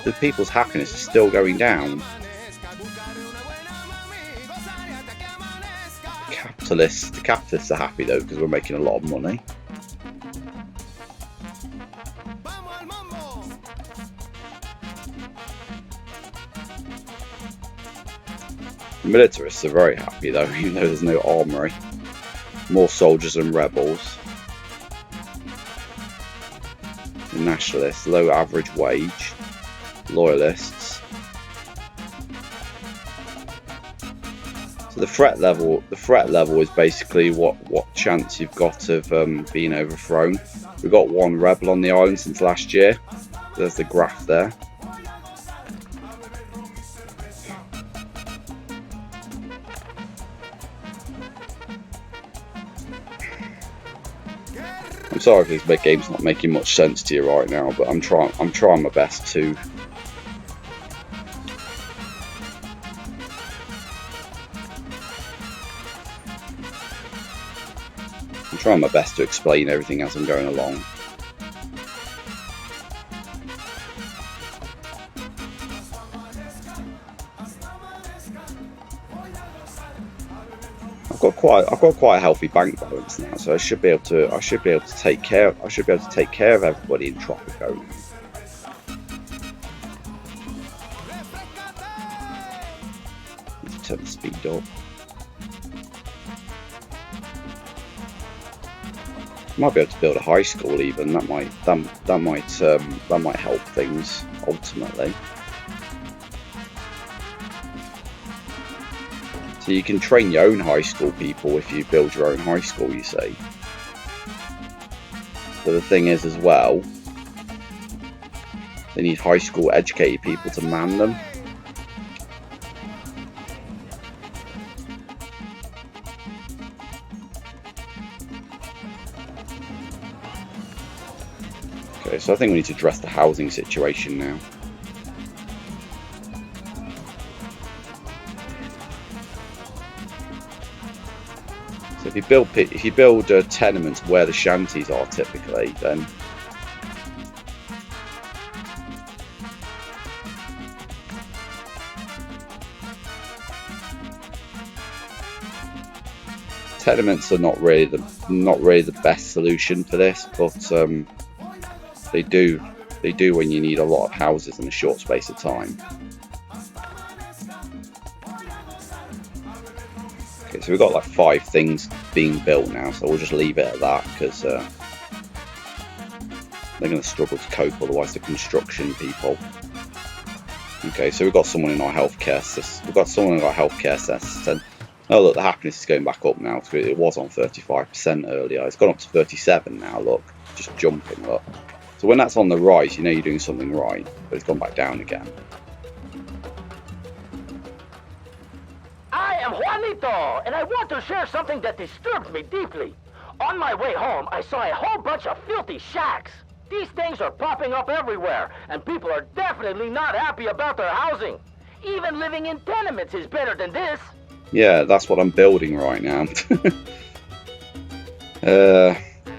[SPEAKER 1] the people's happiness is still going down. The capitalists are happy though because we're making a lot of money. The militarists are very happy though, even though there's no armory. More soldiers and rebels. The nationalists, low average wage. Loyalists. So the threat level is basically what chance you've got of being overthrown. We've got one rebel on the island since last year. There's the graph there. I'm sorry if this game's not making much sense to you right now, but I'm trying my best to explain everything as I'm going along. I've got quite a healthy bank balance now, so I should be able to take care of everybody in Tropico. Need to turn the speed up. Might be able to build a high school even. That might help things ultimately. So you can train your own high school people if you build your own high school, you see. But the thing is as well, they need high school educated people to man them. Okay, so I think we need to address the housing situation now. So if you build tenements where the shanties are typically, then Tenements are not really the best solution for this, but they do when you need a lot of houses in a short space of time. Okay, so we've got like 5 things being built now, so we'll just leave it at that because they're going to struggle to cope otherwise. The construction people. Okay, so we've got someone in our healthcare system. We've got someone in our healthcare system. Oh look, the happiness is going back up now. It was on 35% earlier. It's gone up to 37 now. Look, just jumping. Look. So when that's on the rise, you know you're doing something right. But it's gone back down again.
[SPEAKER 4] I am Juanito, and I want to share something that disturbed me deeply. On my way home, I saw a whole bunch of filthy shacks. These things are popping up everywhere, and people are definitely not happy about their housing. Even living in tenements is better than this.
[SPEAKER 1] Yeah, that's what I'm building right now.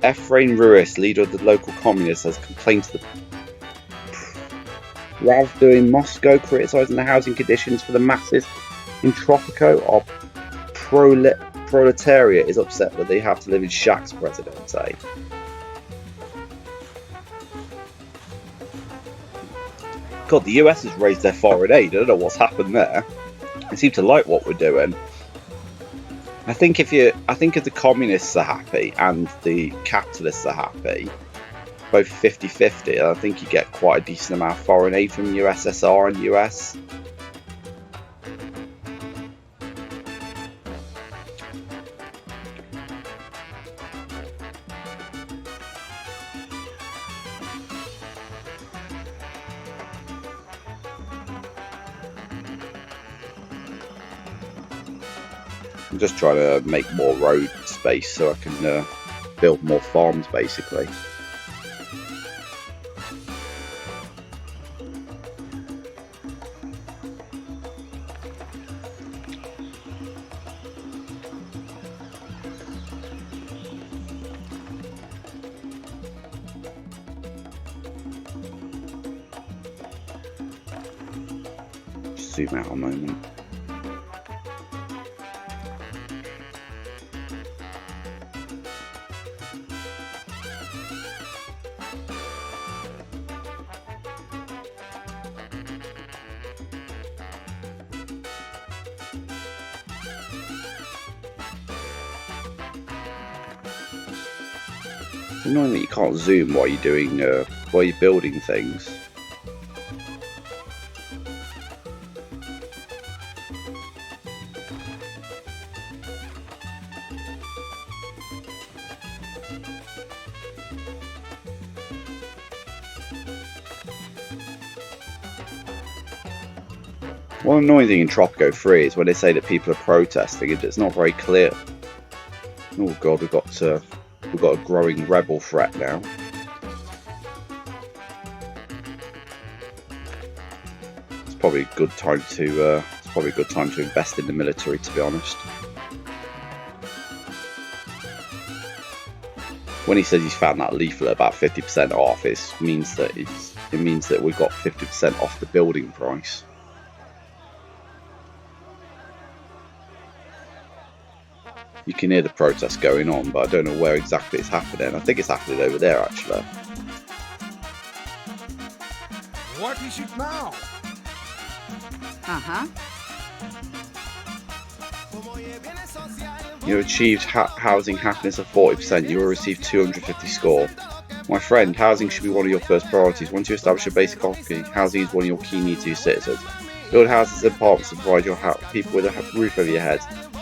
[SPEAKER 1] Efrain Ruiz, leader of the local communists, has complained to the Ralph doing Moscow, criticising the housing conditions for the masses in Tropico. Our proletariat is upset that they have to live in shacks, President say. God, the US has raised their foreign aid. I don't know what's happened there. They seem to like what we're doing. I think if the communists are happy and the capitalists are happy, both 50-50, I think you get quite a decent amount of foreign aid from USSR and US. I'm just trying to make more road space so I can build more farms, basically. Just zoom out a moment. It's annoying that you can't zoom while you're doing, while you're building things. One annoying thing in Tropico 3 is when they say that people are protesting, it's not very clear. Oh god, we've got a growing rebel threat now. It's probably a good time to invest in the military, to be honest. When he says he's found that leaflet about 50% off, it means that we've got 50% off the building price. You can hear the protests going on, but I don't know where exactly it's happening. I think it's happening over there, actually.
[SPEAKER 3] What is it now?
[SPEAKER 1] You achieved housing happiness of 40%. You will receive 250 score. My friend, housing should be one of your first priorities. Once you establish a basic occupancy, housing is one of your key needs to your citizens. Build houses and apartments to provide your people with a roof over your head.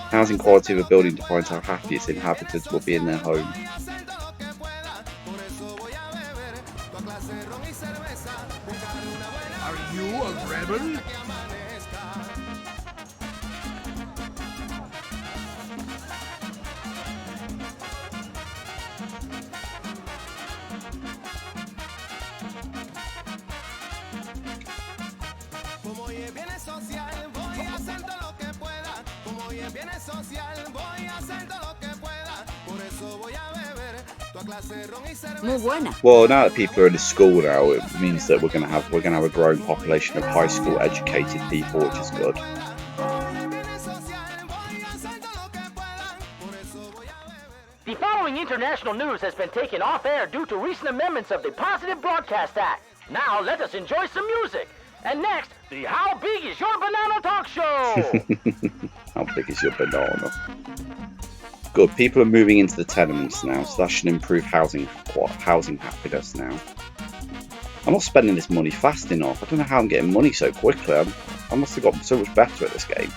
[SPEAKER 1] Housing quality of a building defines how happy its inhabitants will be in their home.
[SPEAKER 3] Are you a rebel?
[SPEAKER 1] Well, now that people are in school now, it means that we're gonna have a growing population of high school educated people, which is good.
[SPEAKER 4] The following international news has been taken off air due to recent amendments of the Positive Broadcast Act. Now let us enjoy some music. And next, the How Big Is Your Banana Talk Show!
[SPEAKER 1] How big is your banana? Good, people are moving into the tenements now, so that should improve housing happiness now. I'm not spending this money fast enough. I don't know how I'm getting money so quickly. I must have gotten so much better at this game.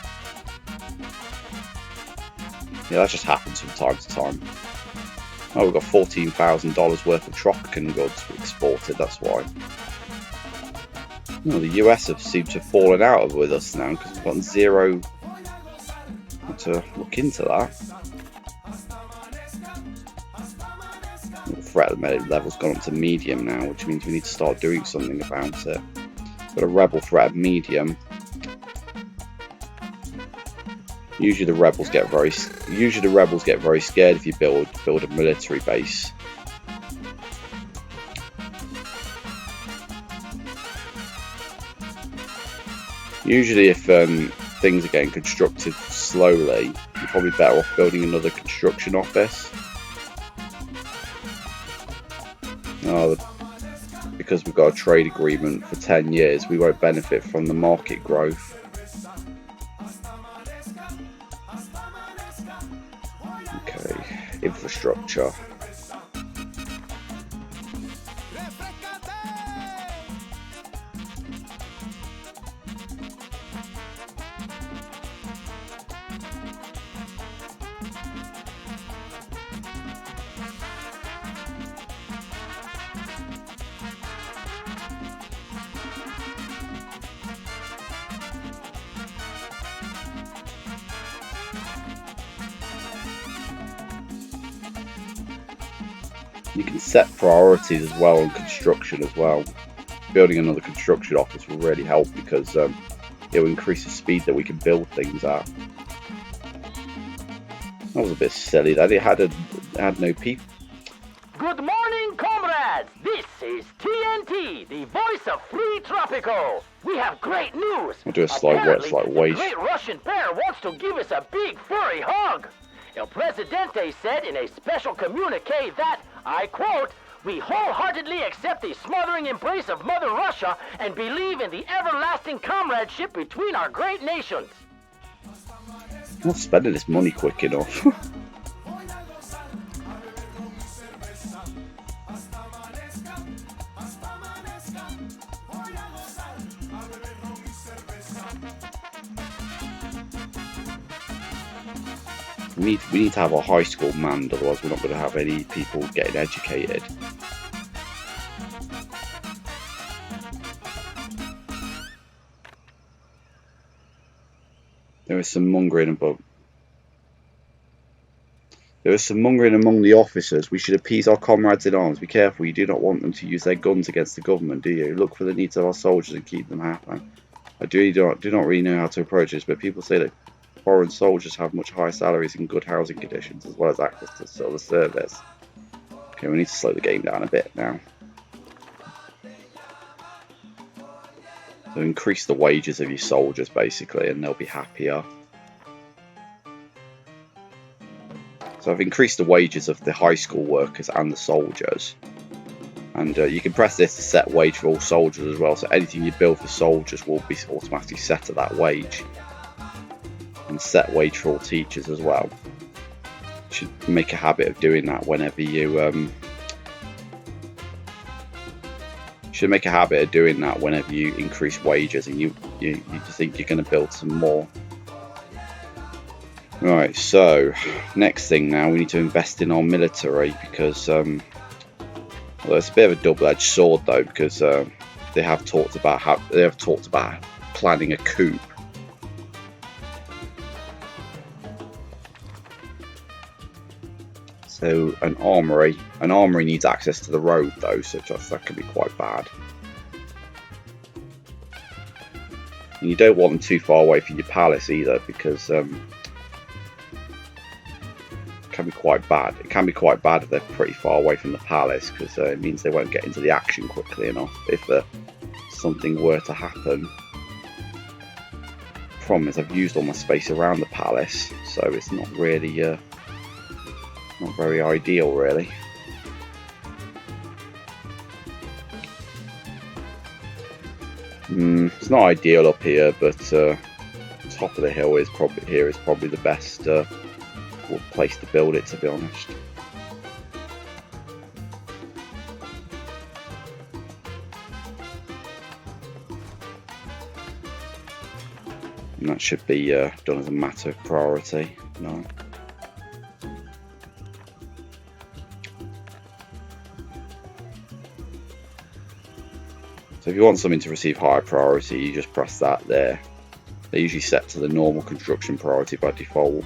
[SPEAKER 1] Yeah, that just happens from time to time. Oh, we've got $14,000 worth of Tropican goods we exported, that's why. Oh, the US have seemed to have fallen out with us now because we've gotten zero. Have to look into that. The threat level's gone up to medium now, which means we need to start doing something about it. Got a rebel threat of medium. Usually the rebels get very scared if you build a military base. Usually if things are getting constructed slowly, you're probably better off building another construction office. Because we've got a trade agreement for 10 years, we won't benefit from the market growth. Okay, infrastructure. You can set priorities as well on construction as well. Building another construction office will really help because it will increase the speed that we can build things at. That was a bit silly that it had no people.
[SPEAKER 4] Good morning, comrades! This is TNT, the voice of Free Tropico. We have great news.
[SPEAKER 1] I'll do a slight wage.
[SPEAKER 4] The great Russian bear wants to give us a big furry hug. El Presidente said in a special communique that, I quote, "We wholeheartedly accept the smothering embrace of Mother Russia and believe in the everlasting comradeship between our great nations."
[SPEAKER 1] I'm not spending this money quick enough. We need to have a high school manned, otherwise we're not going to have any people getting educated. There is some mongering among the officers. We should appease our comrades in arms. Be careful, you do not want them to use their guns against the government, do you? Look for the needs of our soldiers and keep them happy. I do not really know how to approach this, but people say that foreign soldiers have much higher salaries and good housing conditions, as well as access to civil service. Okay, we need to slow the game down a bit now. So increase the wages of your soldiers, basically, and they'll be happier. So I've increased the wages of the high school workers and the soldiers. And you can press this to set wage for all soldiers as well, so anything you build for soldiers will be automatically set at that wage. And set wage for all teachers as well. You should make a habit of doing that whenever you increase wages and you think you're going to build some more. Right, so next thing now, we need to invest in our military because well, it's a bit of a double-edged sword though, because they have talked about planning a coup. So an armory needs access to the road though, so that can be quite bad. And you don't want them too far away from your palace either, because it can be quite bad. It can be quite bad if they're pretty far away from the palace, because it means they won't get into the action quickly enough if something were to happen. Problem is, I've used all my space around the palace, so it's not really Not very ideal, really. It's not ideal up here, but top of the hill is probably the best place to build it, to be honest. And that should be done as a matter of priority. No. So if you want something to receive higher priority, you just press that there. They're usually set to the normal construction priority by default.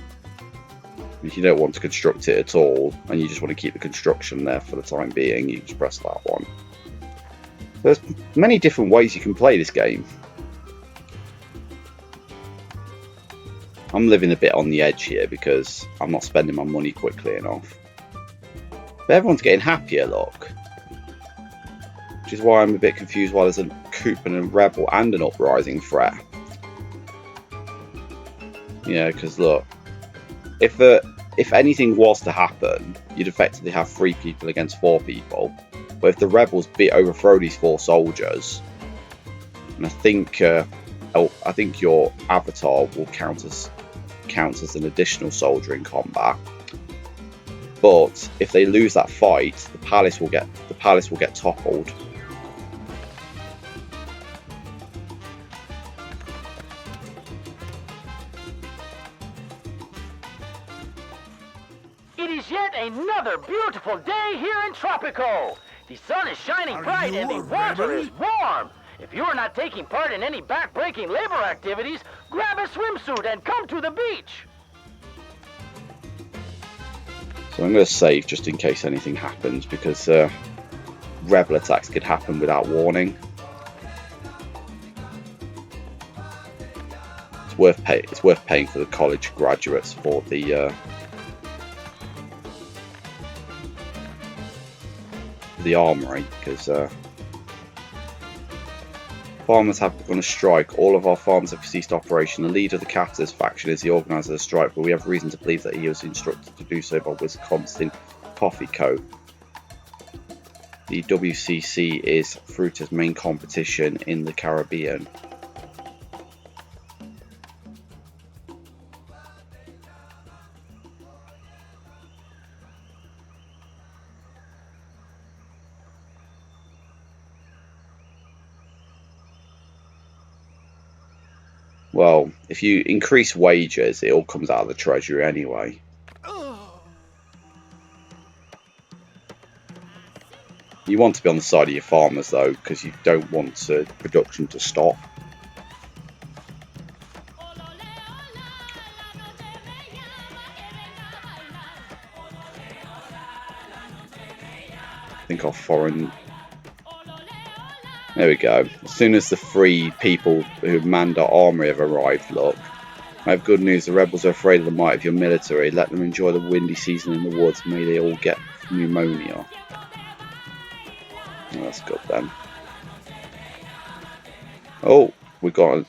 [SPEAKER 1] If you don't want to construct it at all, and you just want to keep the construction there for the time being, you just press that one. There's many different ways you can play this game. I'm living a bit on the edge here because I'm not spending my money quickly enough. But everyone's getting happier, look. Which is why I'm a bit confused why there's a coup and a rebel and an uprising threat. Yeah, because look, if anything was to happen, you'd effectively have 3 people against 4 people. But if the rebels overthrow these 4 soldiers, and I think your avatar will count as an additional soldier in combat. But if they lose that fight, the palace will get toppled.
[SPEAKER 4] It is yet another beautiful day here in Tropico. The sun is shining bright and the water is warm. If you are not taking part in any back-breaking labor activities, grab a swimsuit and come to the beach.
[SPEAKER 1] So I'm going to save just in case anything happens, because rebel attacks could happen without warning. It's worth paying for the college graduates for the armory, because farmers have begun a strike. All of our farms have ceased operation. The leader of the Captors faction is the organizer of the strike, but we have reason to believe that he was instructed to do so by Wisconsin Coffee Co. The WCC is Fruita's main competition in the Caribbean. Well, if you increase wages, it all comes out of the treasury anyway. You want to be on the side of your farmers, though, because you don't want production to stop. I think our foreign... There we go. As soon as the 3 people who manned our armory have arrived, look. I have good news. The rebels are afraid of the might of your military. Let them enjoy the windy season in the woods. May they all get pneumonia. Oh, that's good then. Oh, we got a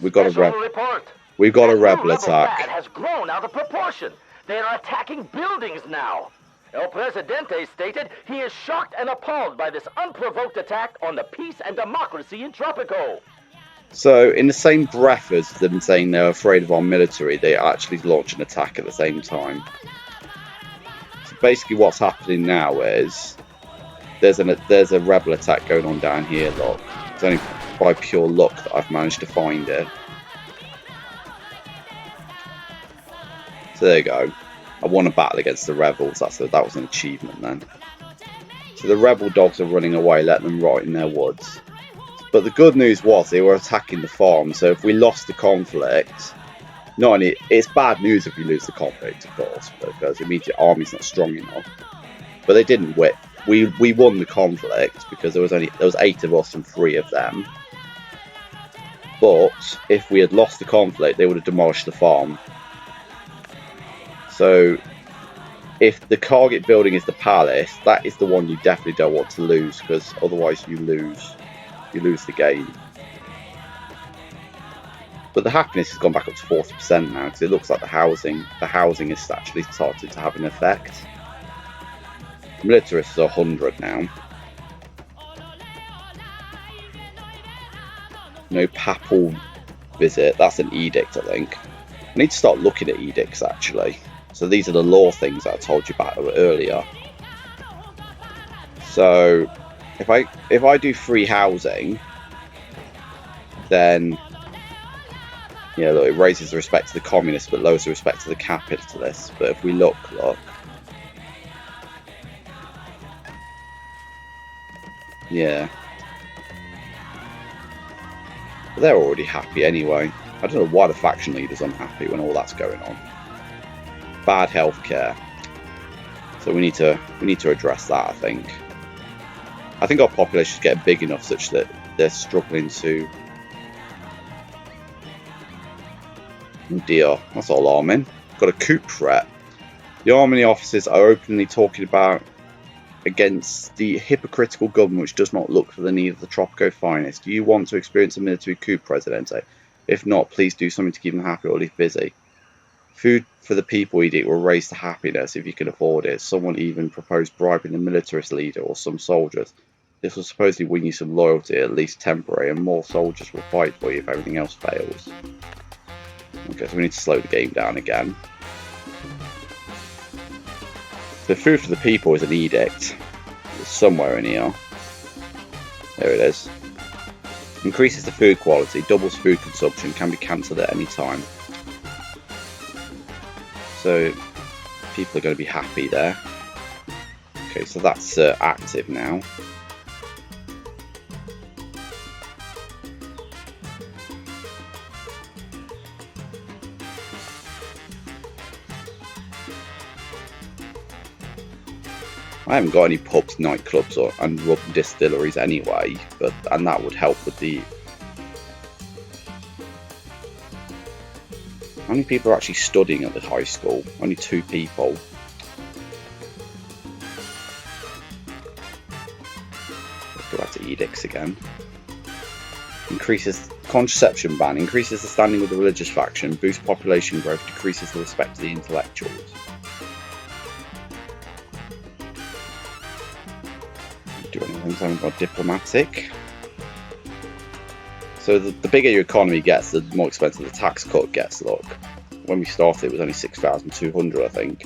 [SPEAKER 1] rebel attack.
[SPEAKER 4] Has grown out of proportion. They are attacking buildings now. El Presidente stated he is shocked and appalled by this unprovoked attack on the peace and democracy in Tropico.
[SPEAKER 1] So, in the same breath as them saying they're afraid of our military, they actually launch an attack at the same time. So basically what's happening now is there's a rebel attack going on down here, look. It's only by pure luck that I've managed to find it. So there you go. I won a battle against the rebels. That was an achievement then. So the rebel dogs are running away, let them rot in their woods. But the good news was they were attacking the farm, so if we lost the conflict, not only it's bad news if we lose the conflict, of course, because it means your army's not strong enough. But they didn't win. We won the conflict because there was 8 of us and 3 of them. But if we had lost the conflict, they would have demolished the farm. So, if the target building is the palace, that is the one you definitely don't want to lose, because otherwise you lose the game. But the happiness has gone back up to 40% now, because it looks like the housing has actually started to have an effect. Militarist is 100 now. No papal visit. That's an edict, I think. I need to start looking at edicts, actually. So these are the law things that I told you about earlier. So if I do free housing, then yeah, look, it raises the respect to the communists but lowers the respect to the capitalists. But if we look, yeah, but they're already happy anyway. I don't know why the faction leader's unhappy when all that's going on. Bad healthcare. So we need to address that. I think our population is getting big enough such that they're struggling to. Oh dear, that's alarming. Got a coup threat. The army officers are openly talking about against the hypocritical government which does not look for the need of the Tropico finest. Do you want to experience a military coup, Presidente? If not, please do something to keep them happy or leave busy. Food for the people edict will raise to happiness if you can afford it. Someone even proposed bribing the militarist leader or some soldiers. This will supposedly win you some loyalty, at least temporary, and more soldiers will fight for you if everything else fails. Okay, so we need to slow the game down again. The food for the people is an edict. It's somewhere in here. There it is. Increases the food quality, doubles food consumption, can be cancelled at any time. So people are going to be happy there. Okay, so that's active now. I haven't got any pubs, nightclubs, and rum distilleries anyway, and that would help with the. How many people are actually studying at the high school? Only 2 people. Let's go back to edicts again. Increases contraception ban, increases the standing of the religious faction, boosts population growth, decreases the respect of the intellectuals. Do anything, so I've got diplomatic. So the bigger your economy gets, the more expensive the tax cut gets. Look, when we started, it was only 6,200, I think.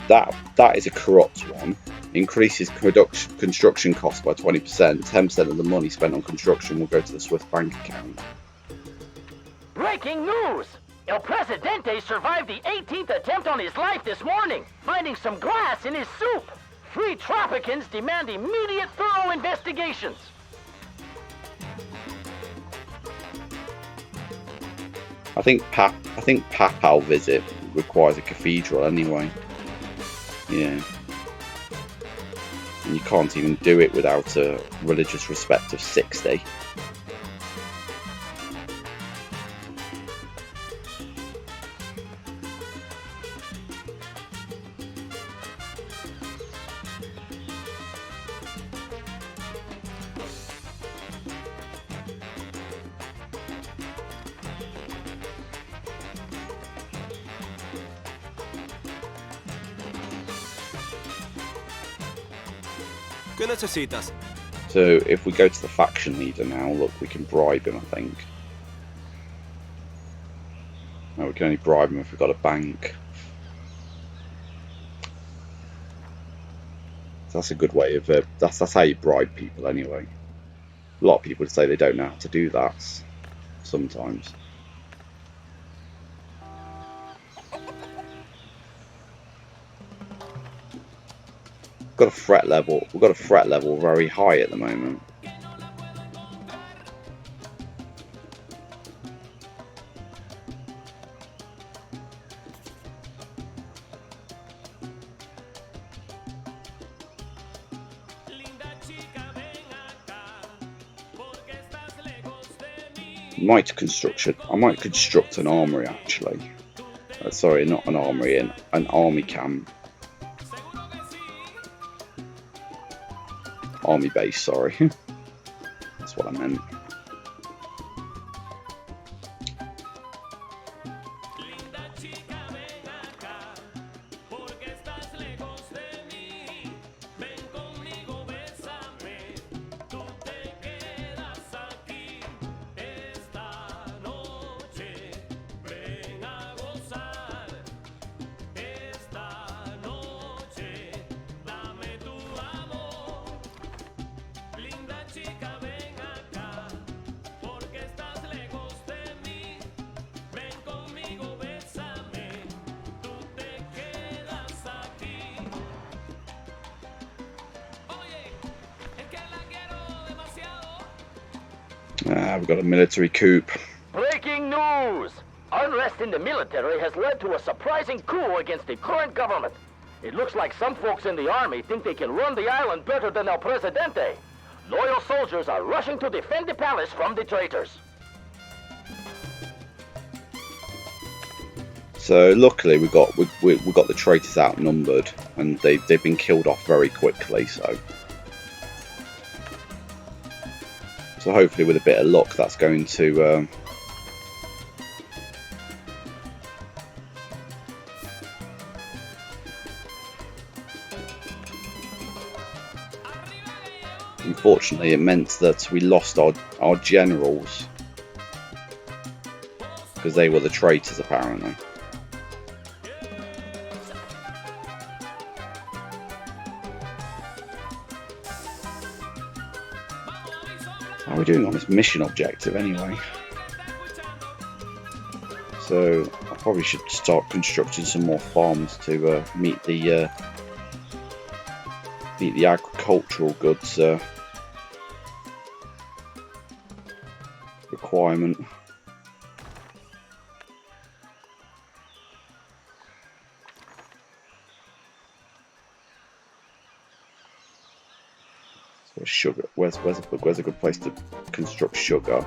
[SPEAKER 1] That is a corrupt one. Increases construction costs by 20%. 10% of the money spent on construction will go to the Swiss bank account.
[SPEAKER 4] Breaking news! El Presidente survived the 18th attempt on his life this morning, finding some glass in his soup. Free Tropicans demand immediate, thorough investigations.
[SPEAKER 1] I think papal visit requires a cathedral anyway. Yeah. And you can't even do it without a religious respect of 60.
[SPEAKER 5] ¿Qué necesitas?
[SPEAKER 1] So if we go to the faction leader now, look, we can bribe him, I think. No, we can only bribe him if we've got a bank. So that's a good way of that's how you bribe people anyway. A lot of people say they don't know how to do that sometimes. We've got a threat level very high at the moment. I might construct an armory actually. Sorry, not an armory, an army camp. Army base, sorry. That's what I meant. We've got a military coup.
[SPEAKER 4] Breaking news! Unrest in the military has led to a surprising coup against the current government. It looks like some folks in the army think they can run the island better than El Presidente. Loyal soldiers are rushing to defend the palace from the traitors.
[SPEAKER 1] So luckily we got the traitors outnumbered, and they've been killed off very quickly. So hopefully with a bit of luck that's going to unfortunately it meant that we lost our generals because they were the traitors apparently. How are we doing on this mission objective anyway? So I probably should start constructing some more farms to meet the agricultural goods requirement. So sugar. Where's a good place to construct sugar?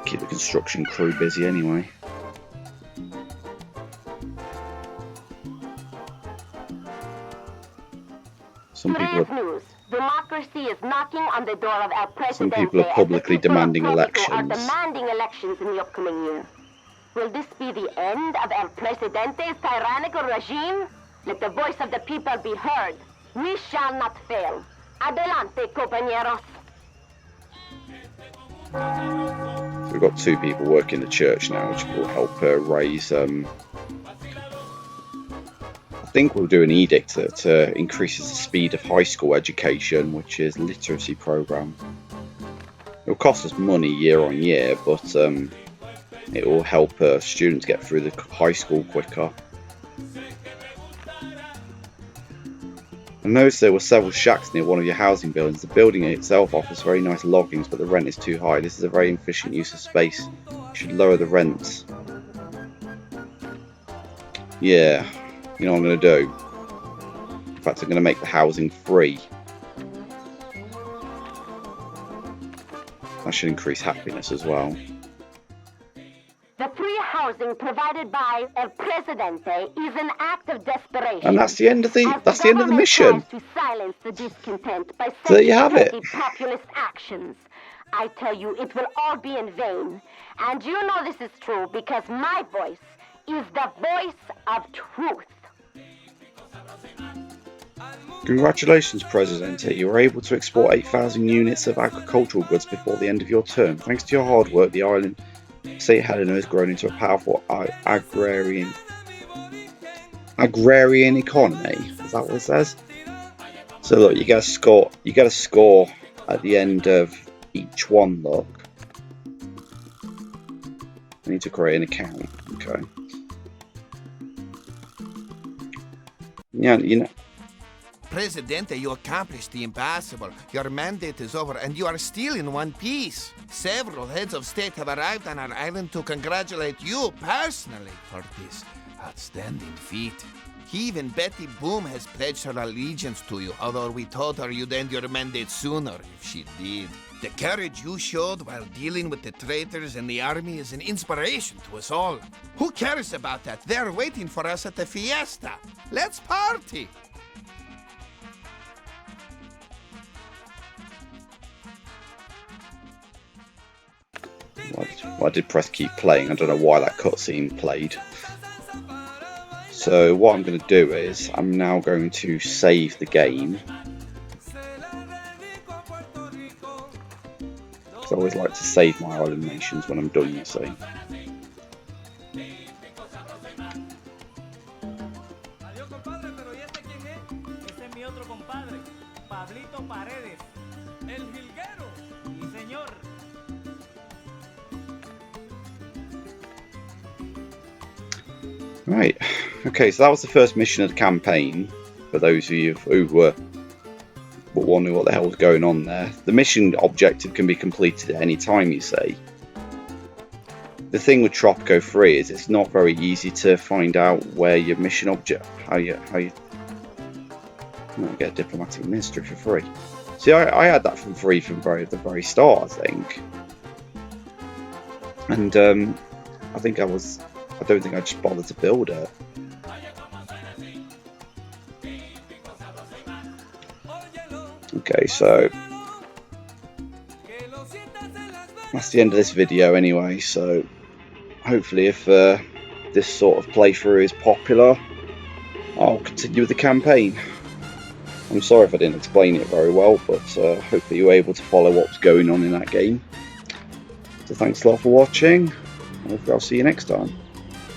[SPEAKER 1] Keep the construction crew busy anyway. Some
[SPEAKER 2] Democracy is knocking on the door of El Presidente.
[SPEAKER 1] Some people are publicly demanding
[SPEAKER 2] Tropico
[SPEAKER 1] elections.
[SPEAKER 2] are demanding elections in the upcoming year. Will this be the end of El Presidente's tyrannical regime? Let the voice of the people be heard. We shall not fail. Adelante, compañeros.
[SPEAKER 1] So we've got 2 people working the church now, which will help raise. I think we'll do an edict that increases the speed of high school education, which is literacy program. It will cost us money year on year, but it will help students get through the high school quicker. I noticed there were several shacks near one of your housing buildings. The building itself offers very nice lodgings, but the rent is too high. This is a very inefficient use of space. You should lower the rents. Yeah, you know what I'm going to do? In fact, I'm going to make the housing free. That should increase happiness as well.
[SPEAKER 2] The free housing provided by El Presidente is an act of desperation.
[SPEAKER 1] And that's the end of the mission.
[SPEAKER 2] To silence the discontent by
[SPEAKER 1] There you have it.
[SPEAKER 2] populist actions. I tell you, it will all be in vain. And you know this is true because my voice is the voice of truth.
[SPEAKER 1] Congratulations, Presidente. You were able to export 8,000 units of agricultural goods before the end of your term. Thanks to your hard work, the island St. Helena has grown into a powerful agrarian economy. Is that what it says? So look, you get a score at the end of each one. Look, I need to create an account. Okay. Yeah, you know.
[SPEAKER 6] Presidente, you accomplished the impossible. Your mandate is over, and you are still in one piece. Several heads of state have arrived on our island to congratulate you personally for this outstanding feat. Even Betty Boom has pledged her allegiance to you, although we told her you'd end your mandate sooner if she did. The courage you showed while dealing with the traitors and the army is an inspiration to us all. Who cares about that? They're waiting for us at the fiesta. Let's party!
[SPEAKER 1] I did press keep playing. I don't know why that cutscene played. So what I'm going to do is I'm now going to save the game. Because I always like to save my island nations when I'm done, you see. Right, okay, so that was the first mission of the campaign, for those of you who were wondering what the hell was going on there. The mission objective can be completed at any time, you see. The thing with Tropico 3 is it's not very easy to find out where your mission object, how you get a diplomatic ministry for free. See, I had that for free from the very start, I think. And I don't think I just bothered to build it. Okay, so that's the end of this video anyway, so hopefully if this sort of playthrough is popular, I'll continue with the campaign. I'm sorry if I didn't explain it very well, but hopefully you were able to follow what was going on in that game. So thanks a lot for watching, and hopefully I'll see you next time.